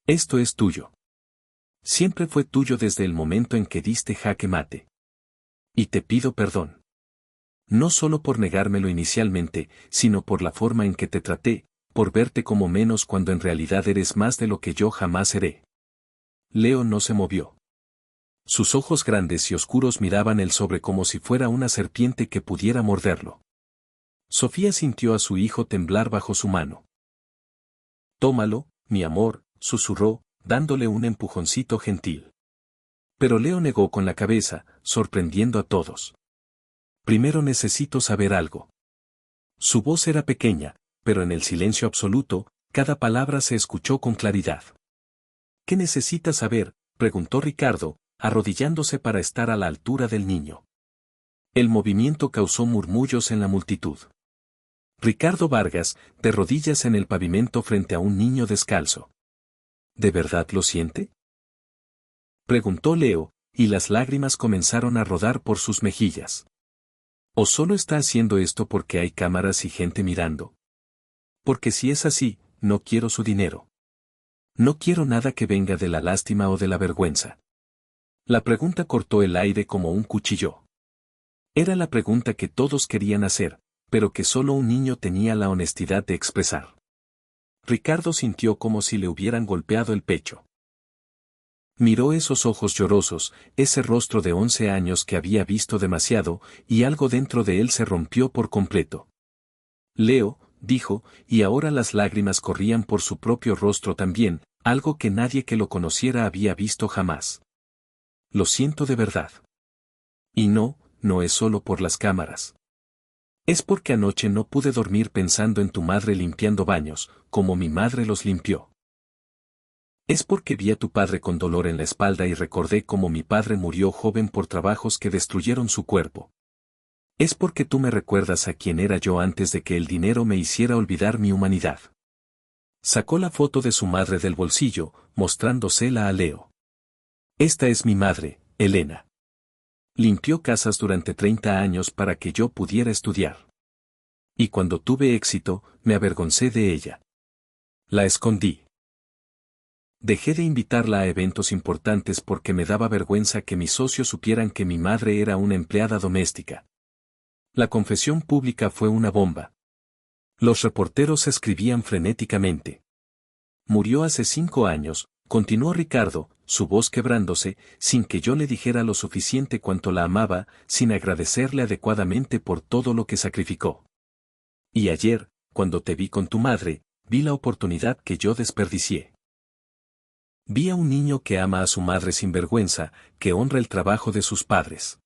«Esto es tuyo. Siempre fue tuyo desde el momento en que diste jaque mate. Y te pido perdón. No solo por negármelo inicialmente, sino por la forma en que te traté, por verte como menos cuando en realidad eres más de lo que yo jamás seré». Leo no se movió. Sus ojos grandes y oscuros miraban el sobre como si fuera una serpiente que pudiera morderlo. Sofía sintió a su hijo temblar bajo su mano. «Tómalo, mi amor», susurró, dándole un empujoncito gentil. Pero Leo negó con la cabeza, sorprendiendo a todos. «Primero necesito saber algo». Su voz era pequeña, pero en el silencio absoluto, cada palabra se escuchó con claridad. «¿Qué necesitas saber?», preguntó Ricardo, arrodillándose para estar a la altura del niño. El movimiento causó murmullos en la multitud. Ricardo Vargas, de rodillas en el pavimento frente a un niño descalzo. ¿De verdad lo siente?, preguntó Leo, y las lágrimas comenzaron a rodar por sus mejillas. ¿O solo está haciendo esto porque hay cámaras y gente mirando? Porque si es así, no quiero su dinero. No quiero nada que venga de la lástima o de la vergüenza. La pregunta cortó el aire como un cuchillo. Era la pregunta que todos querían hacer, pero que solo un niño tenía la honestidad de expresar. Ricardo sintió como si le hubieran golpeado el pecho. Miró esos ojos llorosos, ese rostro de 11 años que había visto demasiado, y algo dentro de él se rompió por completo. Leo, dijo, y ahora las lágrimas corrían por su propio rostro también, algo que nadie que lo conociera había visto jamás. Lo siento de verdad. Y no es solo por las cámaras. Es porque anoche no pude dormir pensando en tu madre limpiando baños, como mi madre los limpió. Es porque vi a tu padre con dolor en la espalda y recordé cómo mi padre murió joven por trabajos que destruyeron su cuerpo. Es porque tú me recuerdas a quién era yo antes de que el dinero me hiciera olvidar mi humanidad. Sacó la foto de su madre del bolsillo, mostrándosela a Leo. Esta es mi madre, Elena. Limpió casas durante 30 años para que yo pudiera estudiar. Y cuando tuve éxito, me avergoncé de ella. La escondí. Dejé de invitarla a eventos importantes porque me daba vergüenza que mis socios supieran que mi madre era una empleada doméstica. La confesión pública fue una bomba. Los reporteros escribían frenéticamente. Murió hace 5 años, continuó Ricardo, su voz quebrándose, sin que yo le dijera lo suficiente cuanto la amaba, sin agradecerle adecuadamente por todo lo que sacrificó. Y ayer, cuando te vi con tu madre, vi la oportunidad que yo desperdicié. Vi a un niño que ama a su madre sin vergüenza, que honra el trabajo de sus padres.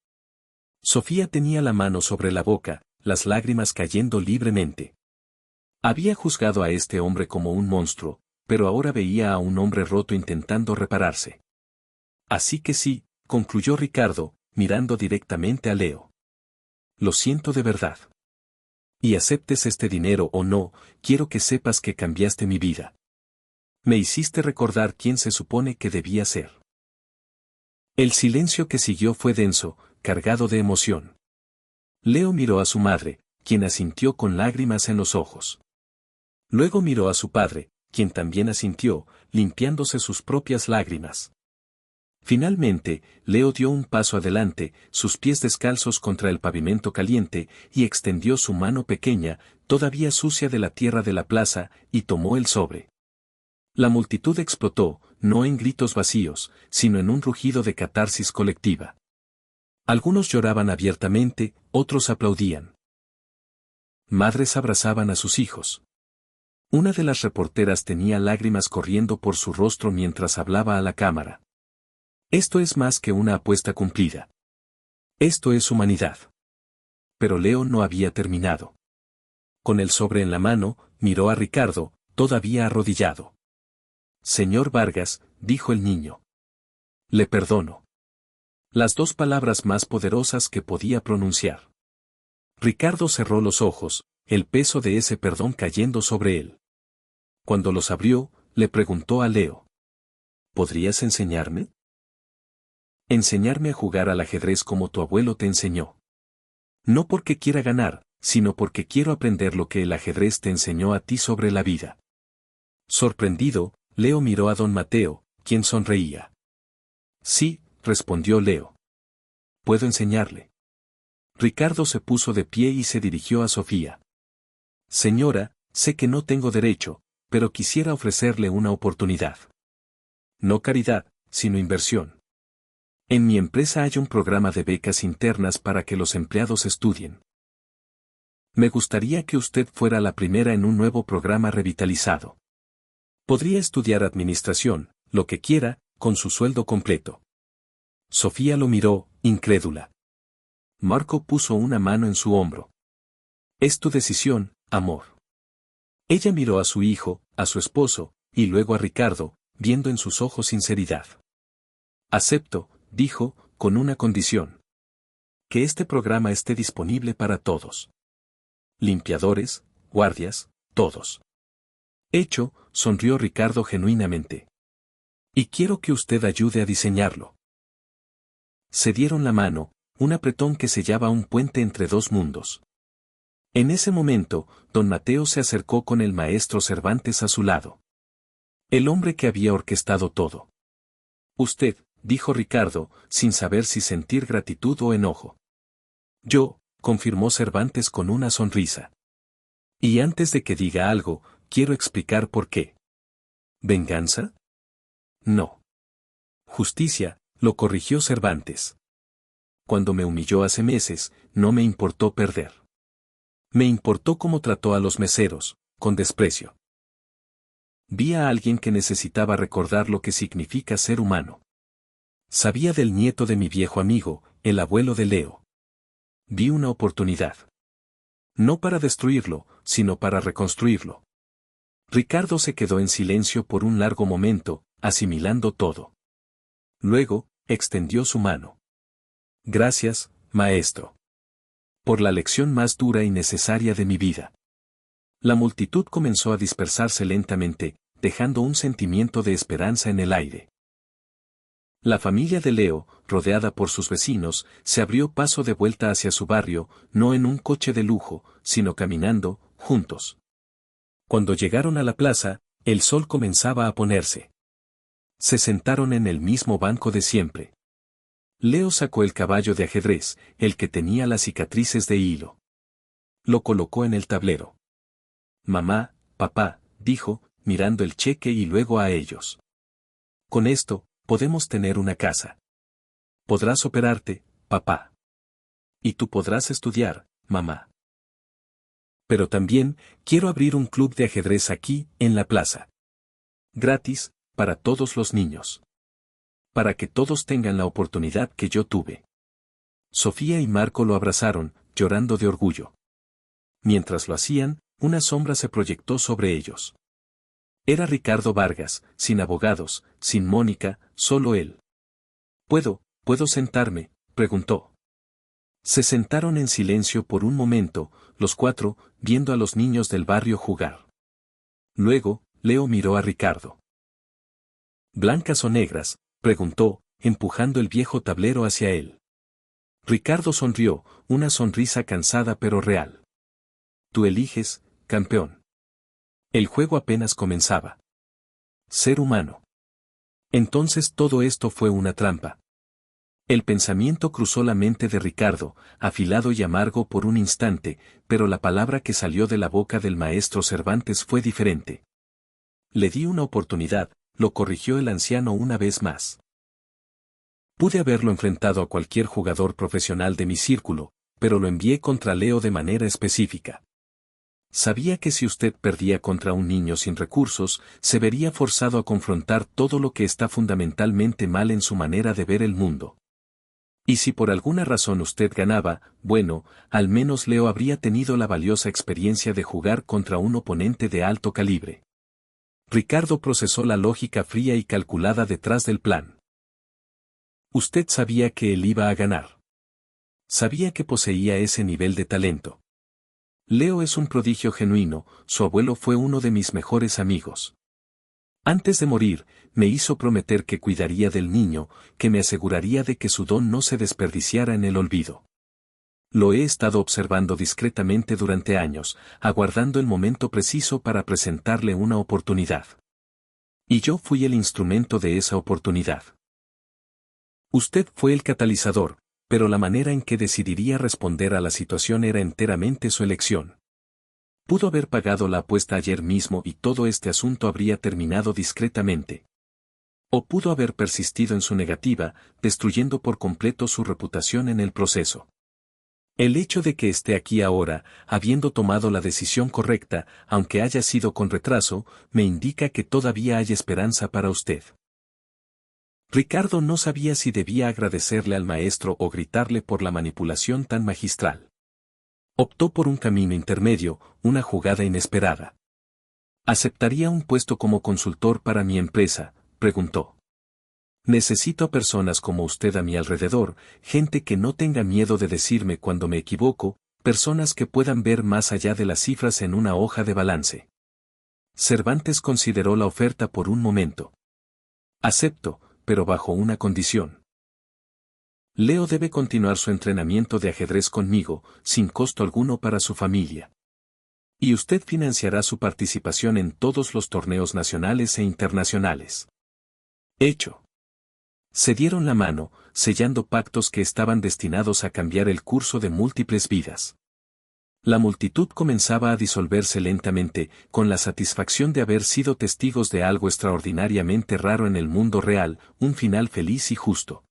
Sofía tenía la mano sobre la boca, las lágrimas cayendo libremente. Había juzgado a este hombre como un monstruo, pero ahora veía a un hombre roto intentando repararse. Así que sí, concluyó Ricardo, mirando directamente a Leo. Lo siento de verdad. Y aceptes este dinero o no, quiero que sepas que cambiaste mi vida. Me hiciste recordar quién se supone que debía ser. El silencio que siguió fue denso, cargado de emoción. Leo miró a su madre, quien asintió con lágrimas en los ojos. Luego miró a su padre, quien también asintió, limpiándose sus propias lágrimas. Finalmente, Leo dio un paso adelante, sus pies descalzos contra el pavimento caliente, y extendió su mano pequeña, todavía sucia de la tierra de la plaza, y tomó el sobre. La multitud explotó, no en gritos vacíos, sino en un rugido de catarsis colectiva. Algunos lloraban abiertamente, otros aplaudían. Madres abrazaban a sus hijos. Una de las reporteras tenía lágrimas corriendo por su rostro mientras hablaba a la cámara. Esto es más que una apuesta cumplida. Esto es humanidad. Pero Leo no había terminado. Con el sobre en la mano, miró a Ricardo, todavía arrodillado. Señor Vargas, dijo el niño. Le perdono. Las 2 palabras más poderosas que podía pronunciar. Ricardo cerró los ojos, el peso de ese perdón cayendo sobre él. Cuando los abrió, le preguntó a Leo. ¿Podrías enseñarme? Enseñarme a jugar al ajedrez como tu abuelo te enseñó. No porque quiera ganar, sino porque quiero aprender lo que el ajedrez te enseñó a ti sobre la vida. Sorprendido, Leo miró a don Mateo, quien sonreía. Sí, respondió Leo. Puedo enseñarle. Ricardo se puso de pie y se dirigió a Sofía. Señora, sé que no tengo derecho, pero quisiera ofrecerle una oportunidad. No caridad, sino inversión. En mi empresa hay un programa de becas internas para que los empleados estudien. Me gustaría que usted fuera la primera en un nuevo programa revitalizado. Podría estudiar administración, lo que quiera, con su sueldo completo. Sofía lo miró, incrédula. Marco puso una mano en su hombro. Es tu decisión, amor. Ella miró a su hijo, a su esposo, y luego a Ricardo, viendo en sus ojos sinceridad. Acepto, dijo, con una condición. Que este programa esté disponible para todos. Limpiadores, guardias, todos. Hecho, sonrió Ricardo genuinamente. Y quiero que usted ayude a diseñarlo. Se dieron la mano, un apretón que sellaba un puente entre 2 mundos. En ese momento, don Mateo se acercó con el maestro Cervantes a su lado. El hombre que había orquestado todo. Usted, dijo Ricardo, sin saber si sentir gratitud o enojo. Yo, confirmó Cervantes con una sonrisa. Y antes de que diga algo, quiero explicar por qué. ¿Venganza? No. Justicia, lo corrigió Cervantes. Cuando me humilló hace meses, no me importó perder. Me importó cómo trató a los meseros, con desprecio. Vi a alguien que necesitaba recordar lo que significa ser humano. Sabía del nieto de mi viejo amigo, el abuelo de Leo. Vi una oportunidad. No para destruirlo, sino para reconstruirlo. Ricardo se quedó en silencio por un largo momento, asimilando todo. Luego, extendió su mano. Gracias, maestro. Por la lección más dura y necesaria de mi vida. La multitud comenzó a dispersarse lentamente, dejando un sentimiento de esperanza en el aire. La familia de Leo, rodeada por sus vecinos, se abrió paso de vuelta hacia su barrio, no en un coche de lujo, sino caminando, juntos. Cuando llegaron a la plaza, el sol comenzaba a ponerse. Se sentaron en el mismo banco de siempre. Leo sacó el caballo de ajedrez, el que tenía las cicatrices de hilo. Lo colocó en el tablero. Mamá, papá, dijo, mirando el cheque y luego a ellos. Con esto, podemos tener una casa. Podrás operarte, papá. Y tú podrás estudiar, mamá. Pero también, quiero abrir un club de ajedrez aquí, en la plaza. Gratis, para todos los niños. Para que todos tengan la oportunidad que yo tuve. Sofía y Marco lo abrazaron, llorando de orgullo. Mientras lo hacían, una sombra se proyectó sobre ellos. Era Ricardo Vargas, sin abogados, sin Mónica, solo él. ¿Puedo sentarme?, preguntó. Se sentaron en silencio por un momento, los cuatro, viendo a los niños del barrio jugar. Luego, Leo miró a Ricardo. ¿Blancas o negras?, preguntó, empujando el viejo tablero hacia él. Ricardo sonrió, una sonrisa cansada pero real. Tú eliges, campeón. El juego apenas comenzaba. Ser humano. Entonces todo esto fue una trampa. El pensamiento cruzó la mente de Ricardo, afilado y amargo por un instante, pero la palabra que salió de la boca del maestro Cervantes fue diferente. Le di una oportunidad, lo corrigió el anciano una vez más. Pude haberlo enfrentado a cualquier jugador profesional de mi círculo, pero lo envié contra Leo de manera específica. Sabía que si usted perdía contra un niño sin recursos, se vería forzado a confrontar todo lo que está fundamentalmente mal en su manera de ver el mundo. Y si por alguna razón usted ganaba, bueno, al menos Leo habría tenido la valiosa experiencia de jugar contra un oponente de alto calibre. Ricardo procesó la lógica fría y calculada detrás del plan. Usted sabía que él iba a ganar. Sabía que poseía ese nivel de talento. Leo es un prodigio genuino, su abuelo fue uno de mis mejores amigos. Antes de morir, me hizo prometer que cuidaría del niño, que me aseguraría de que su don no se desperdiciara en el olvido. Lo he estado observando discretamente durante años, aguardando el momento preciso para presentarle una oportunidad. Y yo fui el instrumento de esa oportunidad. Usted fue el catalizador, pero la manera en que decidiría responder a la situación era enteramente su elección. Pudo haber pagado la apuesta ayer mismo y todo este asunto habría terminado discretamente. O pudo haber persistido en su negativa, destruyendo por completo su reputación en el proceso. El hecho de que esté aquí ahora, habiendo tomado la decisión correcta, aunque haya sido con retraso, me indica que todavía hay esperanza para usted. Ricardo no sabía si debía agradecerle al maestro o gritarle por la manipulación tan magistral. Optó por un camino intermedio, una jugada inesperada. ¿Aceptaría un puesto como consultor para mi empresa?, preguntó. Necesito a personas como usted a mi alrededor, gente que no tenga miedo de decirme cuando me equivoco, personas que puedan ver más allá de las cifras en una hoja de balance. Cervantes consideró la oferta por un momento. Acepto, pero bajo una condición. Leo debe continuar su entrenamiento de ajedrez conmigo, sin costo alguno para su familia. Y usted financiará su participación en todos los torneos nacionales e internacionales. Hecho. Se dieron la mano, sellando pactos que estaban destinados a cambiar el curso de múltiples vidas. La multitud comenzaba a disolverse lentamente, con la satisfacción de haber sido testigos de algo extraordinariamente raro en el mundo real, un final feliz y justo.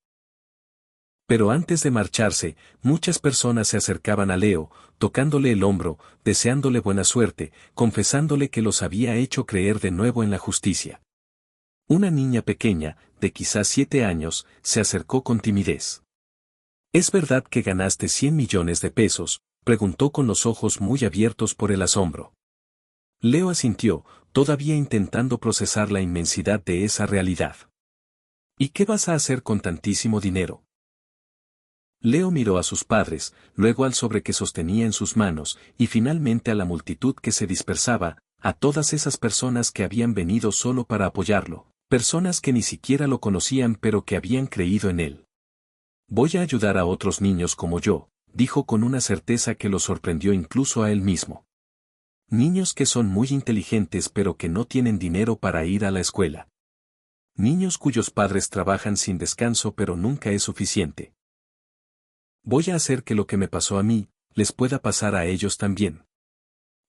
Pero antes de marcharse, muchas personas se acercaban a Leo, tocándole el hombro, deseándole buena suerte, confesándole que los había hecho creer de nuevo en la justicia. Una niña pequeña, de quizás 7 años, se acercó con timidez. ¿Es verdad que ganaste 100 millones de pesos?, preguntó con los ojos muy abiertos por el asombro. Leo asintió, todavía intentando procesar la inmensidad de esa realidad. ¿Y qué vas a hacer con tantísimo dinero? Leo miró a sus padres, luego al sobre que sostenía en sus manos, y finalmente a la multitud que se dispersaba, a todas esas personas que habían venido solo para apoyarlo, personas que ni siquiera lo conocían pero que habían creído en él. Voy a ayudar a otros niños como yo, dijo con una certeza que lo sorprendió incluso a él mismo. Niños que son muy inteligentes pero que no tienen dinero para ir a la escuela. Niños cuyos padres trabajan sin descanso pero nunca es suficiente. Voy a hacer que lo que me pasó a mí, les pueda pasar a ellos también.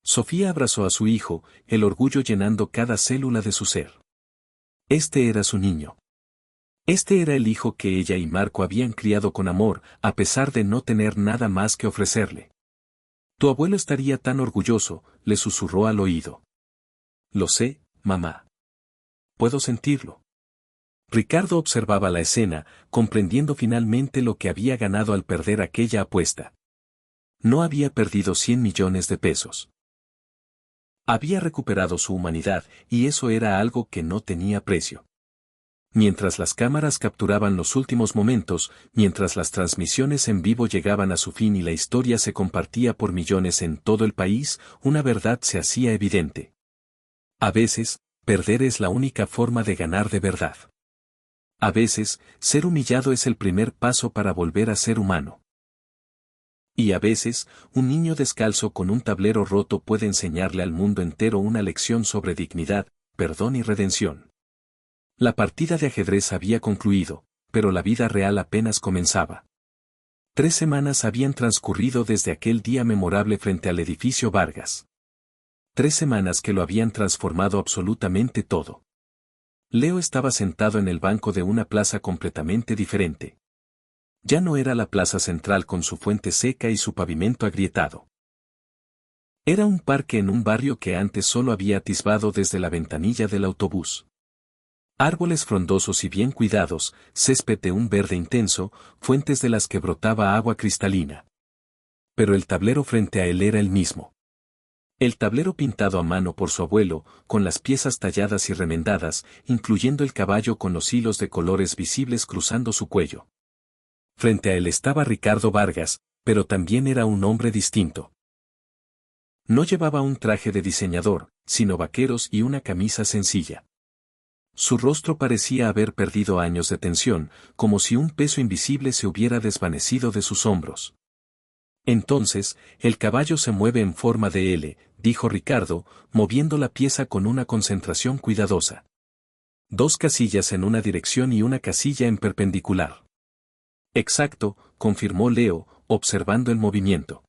Sofía abrazó a su hijo, el orgullo llenando cada célula de su ser. Este era su niño. Este era el hijo que ella y Marco habían criado con amor, a pesar de no tener nada más que ofrecerle. Tu abuelo estaría tan orgulloso, le susurró al oído. Lo sé, mamá. Puedo sentirlo. Ricardo observaba la escena, comprendiendo finalmente lo que había ganado al perder aquella apuesta. No había perdido 100 millones de pesos. Había recuperado su humanidad, y eso era algo que no tenía precio. Mientras las cámaras capturaban los últimos momentos, mientras las transmisiones en vivo llegaban a su fin y la historia se compartía por millones en todo el país, una verdad se hacía evidente. A veces, perder es la única forma de ganar de verdad. A veces, ser humillado es el primer paso para volver a ser humano. Y a veces, un niño descalzo con un tablero roto puede enseñarle al mundo entero una lección sobre dignidad, perdón y redención. La partida de ajedrez había concluido, pero la vida real apenas comenzaba. 3 semanas habían transcurrido desde aquel día memorable frente al edificio Vargas. 3 semanas que lo habían transformado absolutamente todo. Leo estaba sentado en el banco de una plaza completamente diferente. Ya no era la plaza central con su fuente seca y su pavimento agrietado. Era un parque en un barrio que antes solo había atisbado desde la ventanilla del autobús. Árboles frondosos y bien cuidados, césped de un verde intenso, fuentes de las que brotaba agua cristalina. Pero el tablero frente a él era el mismo. El tablero pintado a mano por su abuelo, con las piezas talladas y remendadas, incluyendo el caballo con los hilos de colores visibles cruzando su cuello. Frente a él estaba Ricardo Vargas, pero también era un hombre distinto. No llevaba un traje de diseñador, sino vaqueros y una camisa sencilla. Su rostro parecía haber perdido años de tensión, como si un peso invisible se hubiera desvanecido de sus hombros. Entonces, el caballo se mueve en forma de L, dijo Ricardo, moviendo la pieza con una concentración cuidadosa. 2 casillas en una dirección y una casilla en perpendicular. Exacto, confirmó Leo, observando el movimiento.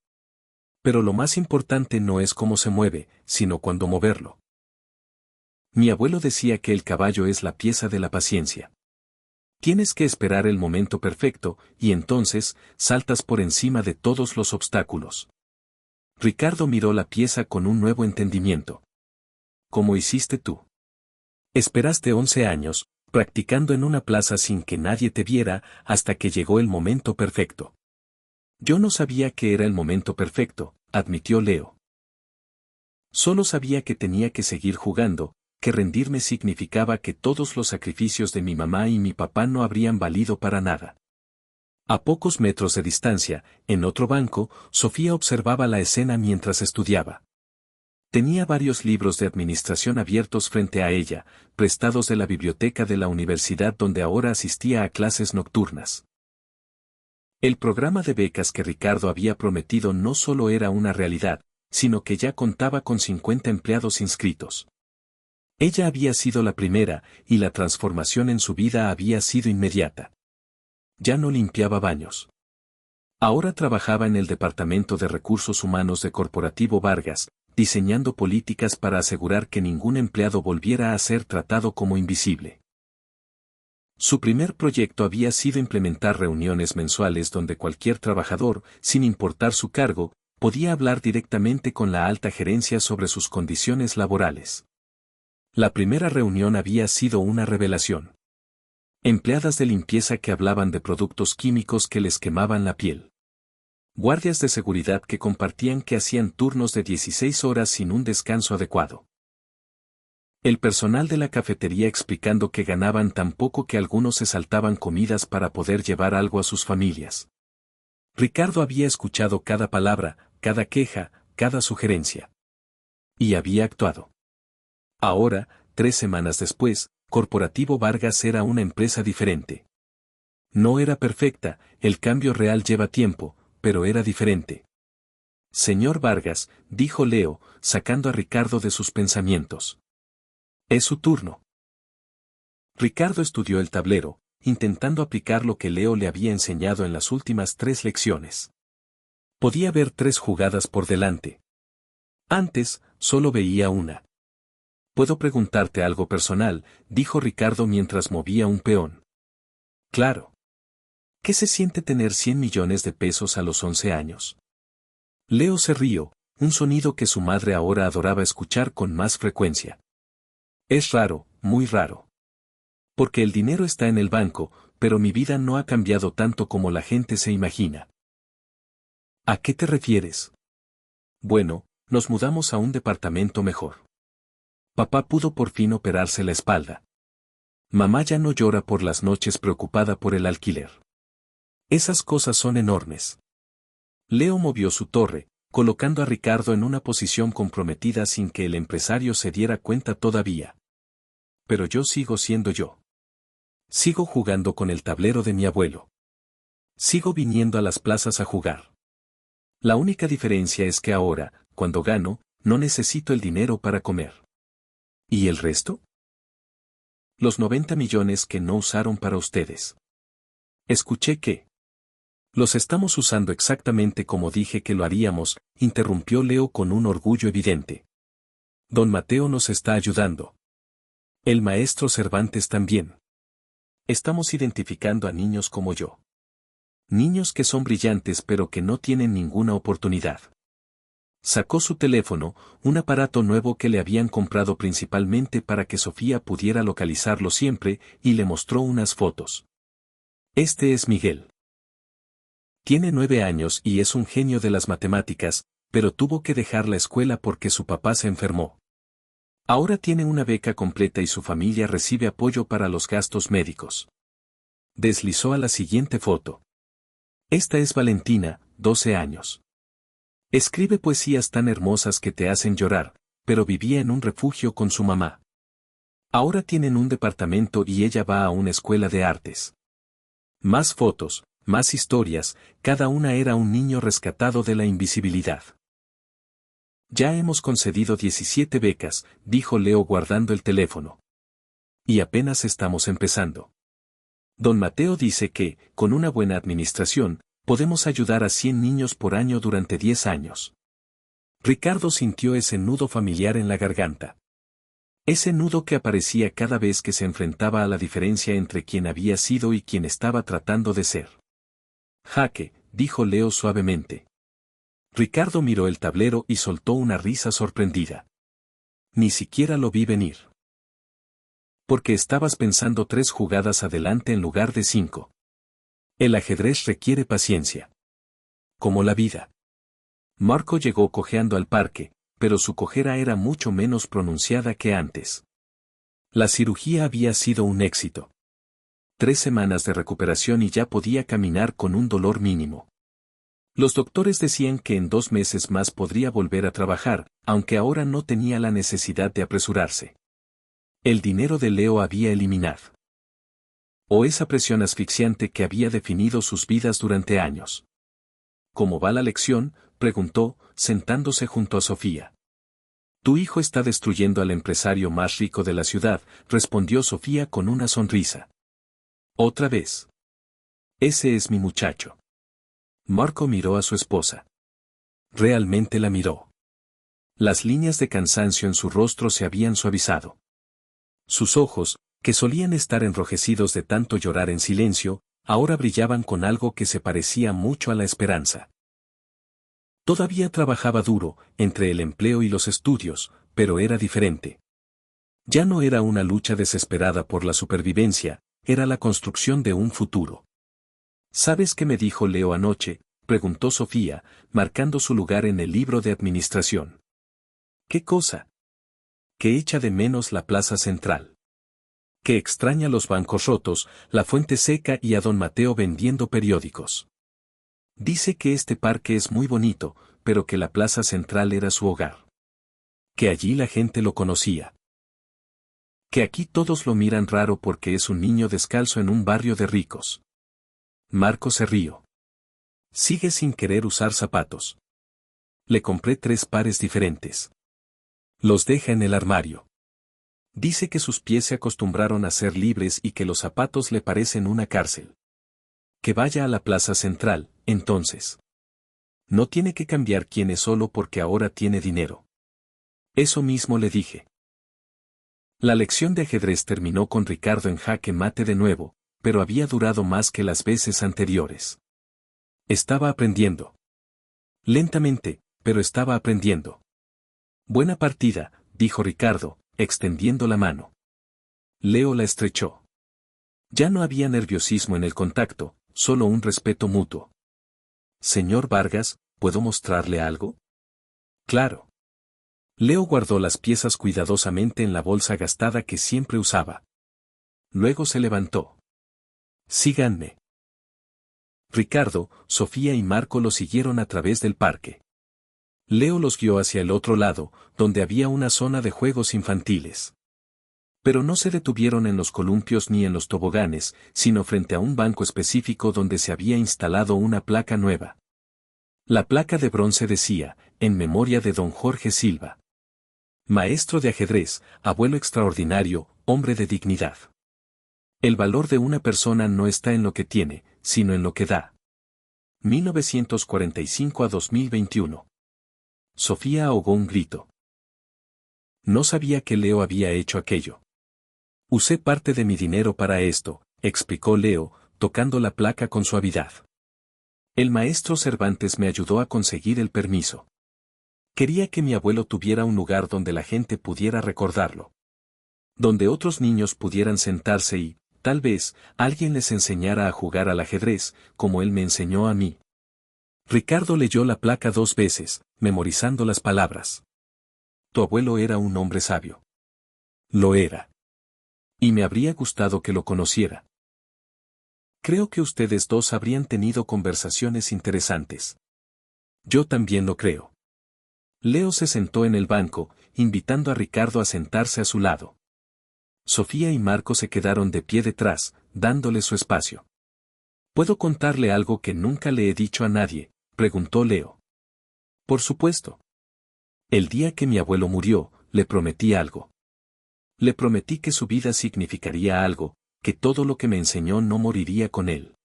Pero lo más importante no es cómo se mueve, sino cuándo moverlo. Mi abuelo decía que el caballo es la pieza de la paciencia. Tienes que esperar el momento perfecto, y entonces, saltas por encima de todos los obstáculos. Ricardo miró la pieza con un nuevo entendimiento. ¿Cómo hiciste tú? Esperaste 11 años, practicando en una plaza sin que nadie te viera, hasta que llegó el momento perfecto. Yo no sabía que era el momento perfecto, admitió Leo. Solo sabía que tenía que seguir jugando, que rendirme significaba que todos los sacrificios de mi mamá y mi papá no habrían valido para nada. A pocos metros de distancia, en otro banco, Sofía observaba la escena mientras estudiaba. Tenía varios libros de administración abiertos frente a ella, prestados de la biblioteca de la universidad donde ahora asistía a clases nocturnas. El programa de becas que Ricardo había prometido no solo era una realidad, sino que ya contaba con 50 empleados inscritos. Ella había sido la primera, y la transformación en su vida había sido inmediata. Ya no limpiaba baños. Ahora trabajaba en el Departamento de Recursos Humanos de Corporativo Vargas, diseñando políticas para asegurar que ningún empleado volviera a ser tratado como invisible. Su primer proyecto había sido implementar reuniones mensuales donde cualquier trabajador, sin importar su cargo, podía hablar directamente con la alta gerencia sobre sus condiciones laborales. La primera reunión había sido una revelación. Empleadas de limpieza que hablaban de productos químicos que les quemaban la piel. Guardias de seguridad que compartían que hacían turnos de 16 horas sin un descanso adecuado. El personal de la cafetería explicando que ganaban tan poco que algunos se saltaban comidas para poder llevar algo a sus familias. Ricardo había escuchado cada palabra, cada queja, cada sugerencia. Y había actuado. Ahora, 3 semanas después, Corporativo Vargas era una empresa diferente. No era perfecta, el cambio real lleva tiempo, pero era diferente. Señor Vargas, dijo Leo, sacando a Ricardo de sus pensamientos. Es su turno. Ricardo estudió el tablero, intentando aplicar lo que Leo le había enseñado en las últimas 3 lecciones. Podía ver 3 jugadas por delante. Antes, solo veía una. «¿Puedo preguntarte algo personal?», dijo Ricardo mientras movía un peón. «Claro. ¿Qué se siente tener 100 millones de pesos a los 11 años?» Leo se rió, un sonido que su madre ahora adoraba escuchar con más frecuencia. «Es raro, muy raro. Porque el dinero está en el banco, pero mi vida no ha cambiado tanto como la gente se imagina». «¿A qué te refieres?» «Bueno, nos mudamos a un departamento mejor. Papá pudo por fin operarse la espalda. Mamá ya no llora por las noches preocupada por el alquiler. Esas cosas son enormes». Leo movió su torre, colocando a Ricardo en una posición comprometida sin que el empresario se diera cuenta todavía. «Pero yo sigo siendo yo. Sigo jugando con el tablero de mi abuelo. Sigo viniendo a las plazas a jugar. La única diferencia es que ahora, cuando gano, no necesito el dinero para comer». «¿Y el resto?». «Los 90 millones que no usaron para ustedes». «Escuché que». «Los estamos usando exactamente como dije que lo haríamos», interrumpió Leo con un orgullo evidente. «Don Mateo nos está ayudando. El maestro Cervantes también. Estamos identificando a niños como yo. Niños que son brillantes pero que no tienen ninguna oportunidad». Sacó su teléfono, un aparato nuevo que le habían comprado principalmente para que Sofía pudiera localizarlo siempre, y le mostró unas fotos. «Este es Miguel. Tiene 9 años y es un genio de las matemáticas, pero tuvo que dejar la escuela porque su papá se enfermó. Ahora tiene una beca completa y su familia recibe apoyo para los gastos médicos». Deslizó a la siguiente foto. «Esta es Valentina, 12 años. Escribe poesías tan hermosas que te hacen llorar, pero vivía en un refugio con su mamá. Ahora tienen un departamento y ella va a una escuela de artes». Más fotos, más historias, cada una era un niño rescatado de la invisibilidad. «Ya hemos concedido 17 becas», dijo Leo guardando el teléfono. «Y apenas estamos empezando. Don Mateo dice que, con una buena administración, podemos ayudar a 100 niños por año durante 10 años». Ricardo sintió ese nudo familiar en la garganta. Ese nudo que aparecía cada vez que se enfrentaba a la diferencia entre quien había sido y quien estaba tratando de ser. «Jaque», dijo Leo suavemente. Ricardo miró el tablero y soltó una risa sorprendida. «Ni siquiera lo vi venir». «Porque estabas pensando 3 jugadas adelante en lugar de 5. El ajedrez requiere paciencia. Como la vida». Marco llegó cojeando al parque, pero su cojera era mucho menos pronunciada que antes. La cirugía había sido un éxito. 3 semanas de recuperación y ya podía caminar con un dolor mínimo. Los doctores decían que en 2 meses más podría volver a trabajar, aunque ahora no tenía la necesidad de apresurarse. El dinero de Leo había eliminado. O esa presión asfixiante que había definido sus vidas durante años. «¿Cómo va la lección?», preguntó, sentándose junto a Sofía. «Tu hijo está destruyendo al empresario más rico de la ciudad», respondió Sofía con una sonrisa. «¿Otra vez?». «Ese es mi muchacho. Marco miró a su esposa. Realmente la miró. Las líneas de cansancio en su rostro se habían suavizado. Sus ojos, que solían estar enrojecidos de tanto llorar en silencio, ahora brillaban con algo que se parecía mucho a la esperanza. Todavía trabajaba duro, entre el empleo y los estudios, pero era diferente. Ya no era una lucha desesperada por la supervivencia, era la construcción de un futuro. ¿Sabes qué me dijo Leo anoche?, preguntó Sofía, marcando su lugar en el libro de administración. ¿Qué cosa? Que echa de menos la plaza central. Que extraña los bancos rotos, la fuente seca y a don Mateo vendiendo periódicos. Dice que este parque es muy bonito, pero que la plaza central era su hogar. Que allí la gente lo conocía. Que aquí todos lo miran raro porque es un niño descalzo en un barrio de ricos. Marco se rió. Sigue sin querer usar zapatos. Le compré 3 pares diferentes. Los deja en el armario. Dice que sus pies se acostumbraron a ser libres y que los zapatos le parecen una cárcel. Que vaya a la plaza central, entonces. No tiene que cambiar quién es solo porque ahora tiene dinero. Eso mismo le dije. La lección de ajedrez terminó con Ricardo en jaque mate de nuevo, pero había durado más que las veces anteriores. Estaba aprendiendo. Lentamente, pero estaba aprendiendo. Buena partida, dijo Ricardo, extendiendo la mano. Leo la estrechó. Ya no había nerviosismo en el contacto, solo un respeto mutuo. Señor Vargas, ¿puedo mostrarle algo? Claro. Leo guardó las piezas cuidadosamente en la bolsa gastada que siempre usaba. Luego se levantó. Síganme. Ricardo, Sofía y Marco lo siguieron a través del parque. Leo los guió hacia el otro lado, donde había una zona de juegos infantiles. Pero no se detuvieron en los columpios ni en los toboganes, sino frente a un banco específico donde se había instalado una placa nueva. La placa de bronce decía, en memoria de don Jorge Silva. Maestro de ajedrez, abuelo extraordinario, hombre de dignidad. El valor de una persona no está en lo que tiene, sino en lo que da. 1945 a 2021. Sofía ahogó un grito. No sabía que Leo había hecho aquello. Usé parte de mi dinero para esto, explicó Leo, tocando la placa con suavidad. El maestro Cervantes me ayudó a conseguir el permiso. Quería que mi abuelo tuviera un lugar donde la gente pudiera recordarlo. Donde otros niños pudieran sentarse y, tal vez, alguien les enseñara a jugar al ajedrez, como él me enseñó a mí. Ricardo leyó la placa 2 veces, memorizando las palabras. Tu abuelo era un hombre sabio. Lo era. Y me habría gustado que lo conociera. Creo que ustedes dos habrían tenido conversaciones interesantes. Yo también lo creo. Leo se sentó en el banco, invitando a Ricardo a sentarse a su lado. Sofía y Marco se quedaron de pie detrás, dándole su espacio. ¿Puedo contarle algo que nunca le he dicho a nadie?, preguntó Leo. Por supuesto. El día que mi abuelo murió, le prometí algo. Le prometí que su vida significaría algo, que todo lo que me enseñó no moriría con él.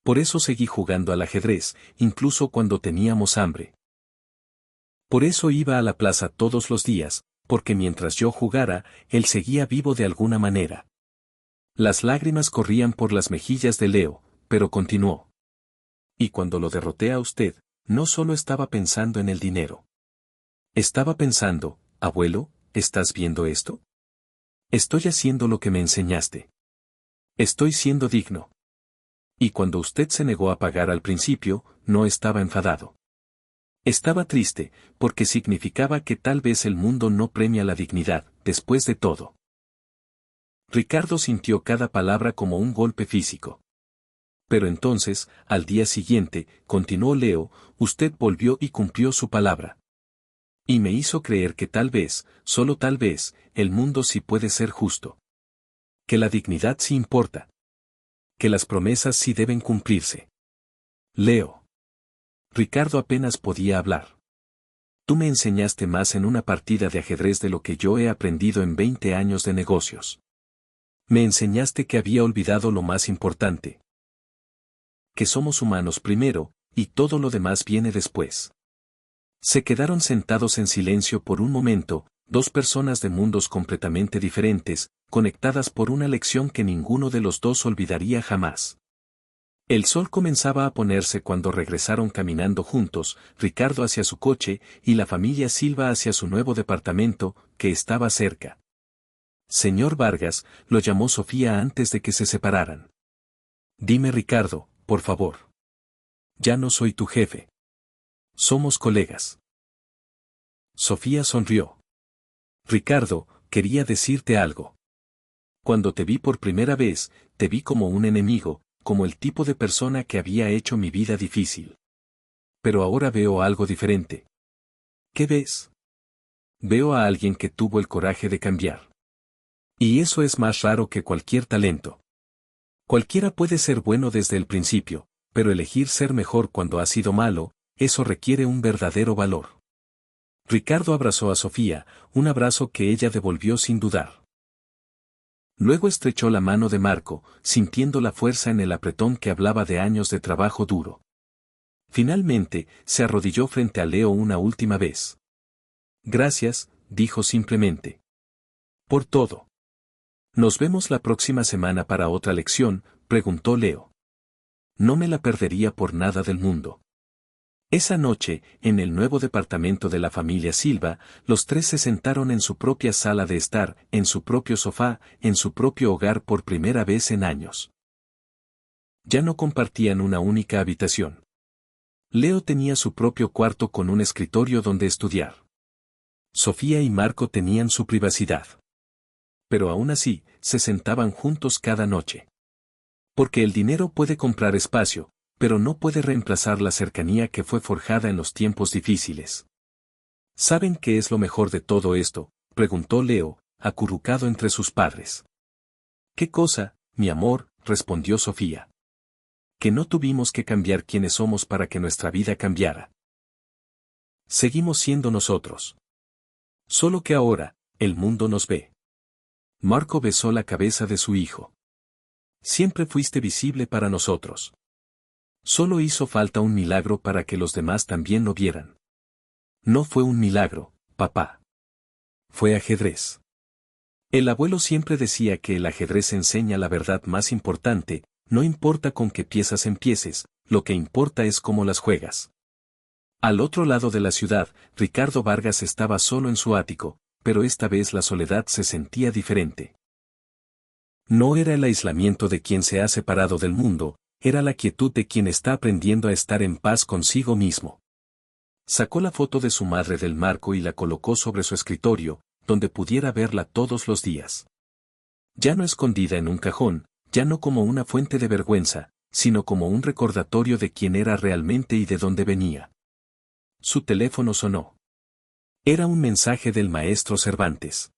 Por eso seguí jugando al ajedrez, incluso cuando teníamos hambre. Por eso iba a la plaza todos los días, porque mientras yo jugara, él seguía vivo de alguna manera. Las lágrimas corrían por las mejillas de Leo, pero continuó. Y cuando lo derroté a usted, no solo estaba pensando en el dinero. Estaba pensando, abuelo, ¿estás viendo esto? Estoy haciendo lo que me enseñaste. Estoy siendo digno. Y cuando usted se negó a pagar al principio, no estaba enfadado. Estaba triste, porque significaba que tal vez el mundo no premia la dignidad, después de todo. Ricardo sintió cada palabra como un golpe físico. Pero entonces, al día siguiente, continuó Leo, usted volvió y cumplió su palabra. Y me hizo creer que tal vez, solo tal vez, el mundo sí puede ser justo. Que la dignidad sí importa. Que las promesas sí deben cumplirse. Leo. Ricardo apenas podía hablar. Tú me enseñaste más en una partida de ajedrez de lo que yo he aprendido en 20 años de negocios. Me enseñaste que había olvidado lo más importante. Que somos humanos primero, y todo lo demás viene después. Se quedaron sentados en silencio por un momento, dos personas de mundos completamente diferentes, conectadas por una lección que ninguno de los dos olvidaría jamás. El sol comenzaba a ponerse cuando regresaron caminando juntos, Ricardo hacia su coche y la familia Silva hacia su nuevo departamento, que estaba cerca. Señor Vargas, lo llamó Sofía antes de que se separaran. Dime Ricardo, por favor. Ya no soy tu jefe. Somos colegas. Sofía sonrió. Ricardo, quería decirte algo. Cuando te vi por primera vez, te vi como un enemigo, como el tipo de persona que había hecho mi vida difícil. Pero ahora veo algo diferente. ¿Qué ves? Veo a alguien que tuvo el coraje de cambiar. Y eso es más raro que cualquier talento. Cualquiera puede ser bueno desde el principio, pero elegir ser mejor cuando ha sido malo, eso requiere un verdadero valor. Ricardo abrazó a Sofía, un abrazo que ella devolvió sin dudar. Luego estrechó la mano de Marco, sintiendo la fuerza en el apretón que hablaba de años de trabajo duro. Finalmente, se arrodilló frente a Leo una última vez. Gracias, dijo simplemente. Por todo. ¿Nos vemos la próxima semana para otra lección?, preguntó Leo. No me la perdería por nada del mundo. Esa noche, en el nuevo departamento de la familia Silva, los tres se sentaron en su propia sala de estar, en su propio sofá, en su propio hogar por primera vez en años. Ya no compartían una única habitación. Leo tenía su propio cuarto con un escritorio donde estudiar. Sofía y Marco tenían su privacidad. Pero aún así, se sentaban juntos cada noche. Porque el dinero puede comprar espacio, pero no puede reemplazar la cercanía que fue forjada en los tiempos difíciles. ¿Saben qué es lo mejor de todo esto?, preguntó Leo, acurrucado entre sus padres. ¿Qué cosa, mi amor?, respondió Sofía. Que no tuvimos que cambiar quienes somos para que nuestra vida cambiara. Seguimos siendo nosotros. Solo que ahora, el mundo nos ve. Marco besó la cabeza de su hijo. Siempre fuiste visible para nosotros. Solo hizo falta un milagro para que los demás también lo vieran. No fue un milagro, papá. Fue ajedrez. El abuelo siempre decía que el ajedrez enseña la verdad más importante, no importa con qué piezas empieces, lo que importa es cómo las juegas. Al otro lado de la ciudad, Ricardo Vargas estaba solo en su ático, pero esta vez la soledad se sentía diferente. No era el aislamiento de quien se ha separado del mundo, era la quietud de quien está aprendiendo a estar en paz consigo mismo. Sacó la foto de su madre del marco y la colocó sobre su escritorio, donde pudiera verla todos los días. Ya no escondida en un cajón, ya no como una fuente de vergüenza, sino como un recordatorio de quién era realmente y de dónde venía. Su teléfono sonó. Era un mensaje del maestro Cervantes.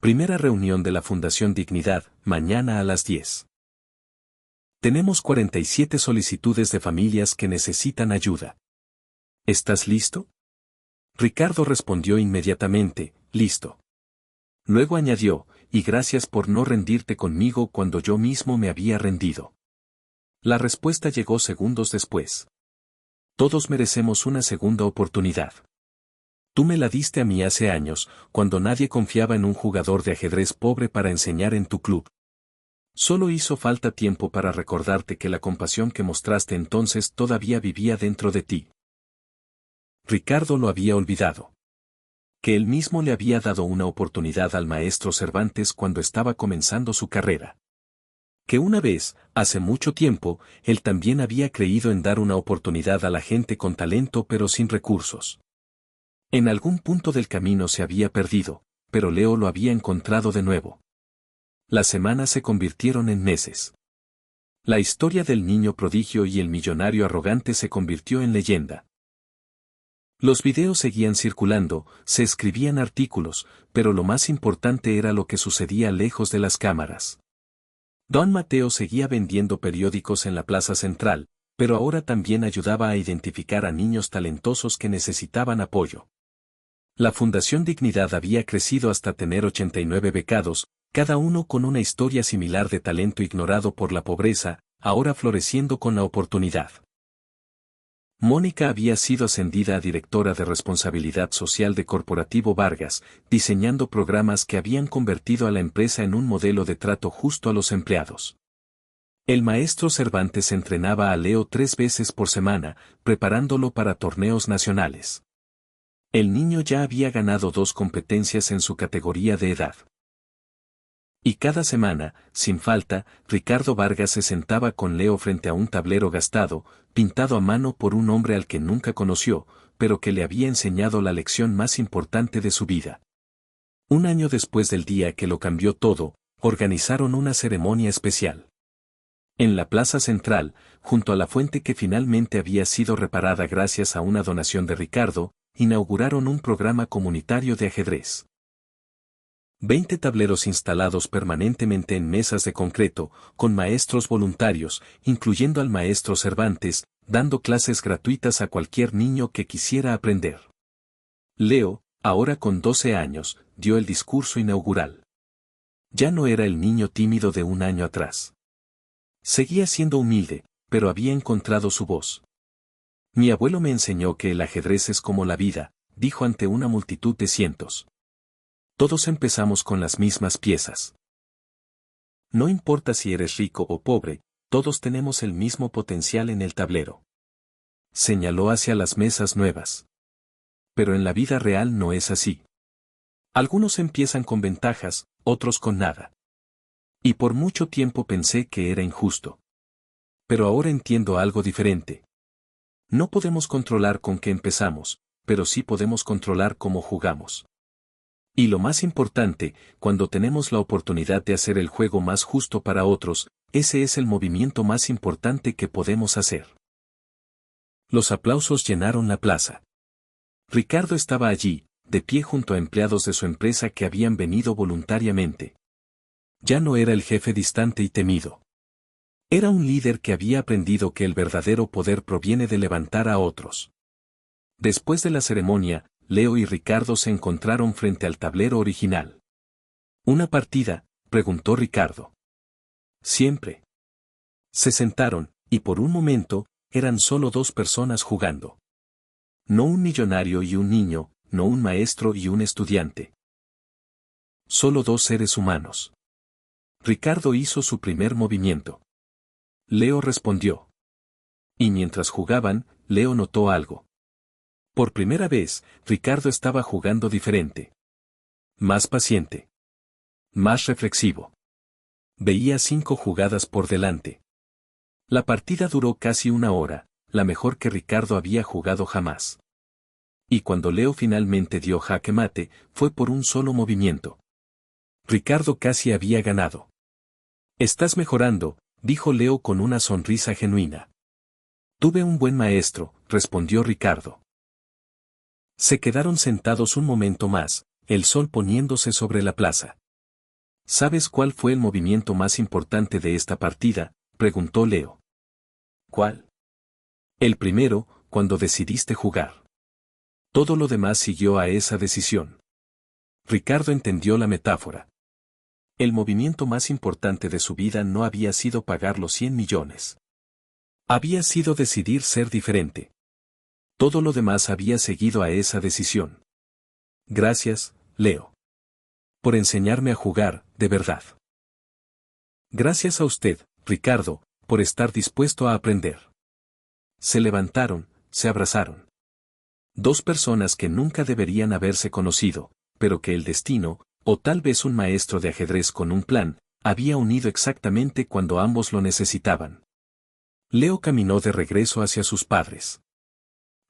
Primera reunión de la Fundación Dignidad, mañana a las 10. Tenemos 47 solicitudes de familias que necesitan ayuda. ¿Estás listo? Ricardo respondió inmediatamente, listo. Luego añadió, y gracias por no rendirte conmigo cuando yo mismo me había rendido. La respuesta llegó segundos después. Todos merecemos una segunda oportunidad. Tú me la diste a mí hace años, cuando nadie confiaba en un jugador de ajedrez pobre para enseñar en tu club. Solo hizo falta tiempo para recordarte que la compasión que mostraste entonces todavía vivía dentro de ti. Ricardo lo había olvidado. Que él mismo le había dado una oportunidad al maestro Cervantes cuando estaba comenzando su carrera. Que una vez, hace mucho tiempo, él también había creído en dar una oportunidad a la gente con talento pero sin recursos. En algún punto del camino se había perdido, pero Leo lo había encontrado de nuevo. Las semanas se convirtieron en meses. La historia del niño prodigio y el millonario arrogante se convirtió en leyenda. Los videos seguían circulando, se escribían artículos, pero lo más importante era lo que sucedía lejos de las cámaras. Don Mateo seguía vendiendo periódicos en la plaza central, pero ahora también ayudaba a identificar a niños talentosos que necesitaban apoyo. La Fundación Dignidad había crecido hasta tener 89 becados, cada uno con una historia similar de talento ignorado por la pobreza, ahora floreciendo con la oportunidad. Mónica había sido ascendida a directora de responsabilidad social de Corporativo Vargas, diseñando programas que habían convertido a la empresa en un modelo de trato justo a los empleados. El maestro Cervantes entrenaba a Leo 3 veces por semana, preparándolo para torneos nacionales. El niño ya había ganado 2 competencias en su categoría de edad. Y cada semana, sin falta, Ricardo Vargas se sentaba con Leo frente a un tablero gastado, pintado a mano por un hombre al que nunca conoció, pero que le había enseñado la lección más importante de su vida. Un año después del día que lo cambió todo, organizaron una ceremonia especial. En la plaza central, junto a la fuente que finalmente había sido reparada gracias a una donación de Ricardo, inauguraron un programa comunitario de ajedrez. 20 tableros instalados permanentemente en mesas de concreto, con maestros voluntarios, incluyendo al maestro Cervantes, dando clases gratuitas a cualquier niño que quisiera aprender. Leo, ahora con 12 años, dio el discurso inaugural. Ya no era el niño tímido de un año atrás. Seguía siendo humilde, pero había encontrado su voz. Mi abuelo me enseñó que el ajedrez es como la vida, dijo ante una multitud de cientos. Todos empezamos con las mismas piezas. No importa si eres rico o pobre, todos tenemos el mismo potencial en el tablero. Señaló hacia las mesas nuevas. Pero en la vida real no es así. Algunos empiezan con ventajas, otros con nada. Y por mucho tiempo pensé que era injusto. Pero ahora entiendo algo diferente. No podemos controlar con qué empezamos, pero sí podemos controlar cómo jugamos. Y lo más importante, cuando tenemos la oportunidad de hacer el juego más justo para otros, ese es el movimiento más importante que podemos hacer. Los aplausos llenaron la plaza. Ricardo estaba allí, de pie junto a empleados de su empresa que habían venido voluntariamente. Ya no era el jefe distante y temido. Era un líder que había aprendido que el verdadero poder proviene de levantar a otros. Después de la ceremonia, Leo y Ricardo se encontraron frente al tablero original. ¿Una partida?, preguntó Ricardo. Siempre. Se sentaron, y por un momento, eran solo 2 personas jugando. No un millonario y un niño, no un maestro y un estudiante. Solo 2 seres humanos. Ricardo hizo su primer movimiento. Leo respondió. Y mientras jugaban, Leo notó algo. Por primera vez, Ricardo estaba jugando diferente. Más paciente. Más reflexivo. Veía 5 jugadas por delante. La partida duró casi 1 hora, la mejor que Ricardo había jugado jamás. Y cuando Leo finalmente dio jaque mate, fue por un solo movimiento. Ricardo casi había ganado. Estás mejorando, dijo Leo con una sonrisa genuina. Tuve un buen maestro, respondió Ricardo. Se quedaron sentados un momento más, el sol poniéndose sobre la plaza. ¿Sabes cuál fue el movimiento más importante de esta partida?, preguntó Leo. ¿Cuál? El primero, cuando decidiste jugar. Todo lo demás siguió a esa decisión. Ricardo entendió la metáfora. El movimiento más importante de su vida no había sido pagar los 100 millones. Había sido decidir ser diferente. Todo lo demás había seguido a esa decisión. Gracias, Leo. Por enseñarme a jugar, de verdad. Gracias a usted, Ricardo, por estar dispuesto a aprender. Se levantaron, se abrazaron. 2 personas que nunca deberían haberse conocido, pero que el destino, o tal vez un maestro de ajedrez con un plan, había unido exactamente cuando ambos lo necesitaban. Leo caminó de regreso hacia sus padres.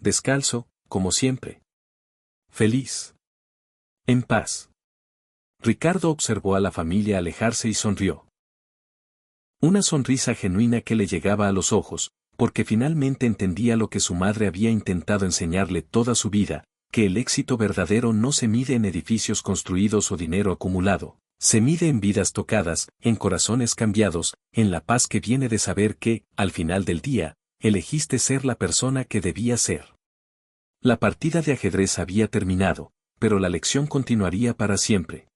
Descalzo, como siempre. Feliz. En paz. Ricardo observó a la familia alejarse y sonrió. Una sonrisa genuina que le llegaba a los ojos, porque finalmente entendía lo que su madre había intentado enseñarle toda su vida, que el éxito verdadero no se mide en edificios construidos o dinero acumulado, se mide en vidas tocadas, en corazones cambiados, en la paz que viene de saber que, al final del día, elegiste ser la persona que debías ser. La partida de ajedrez había terminado, pero la lección continuaría para siempre.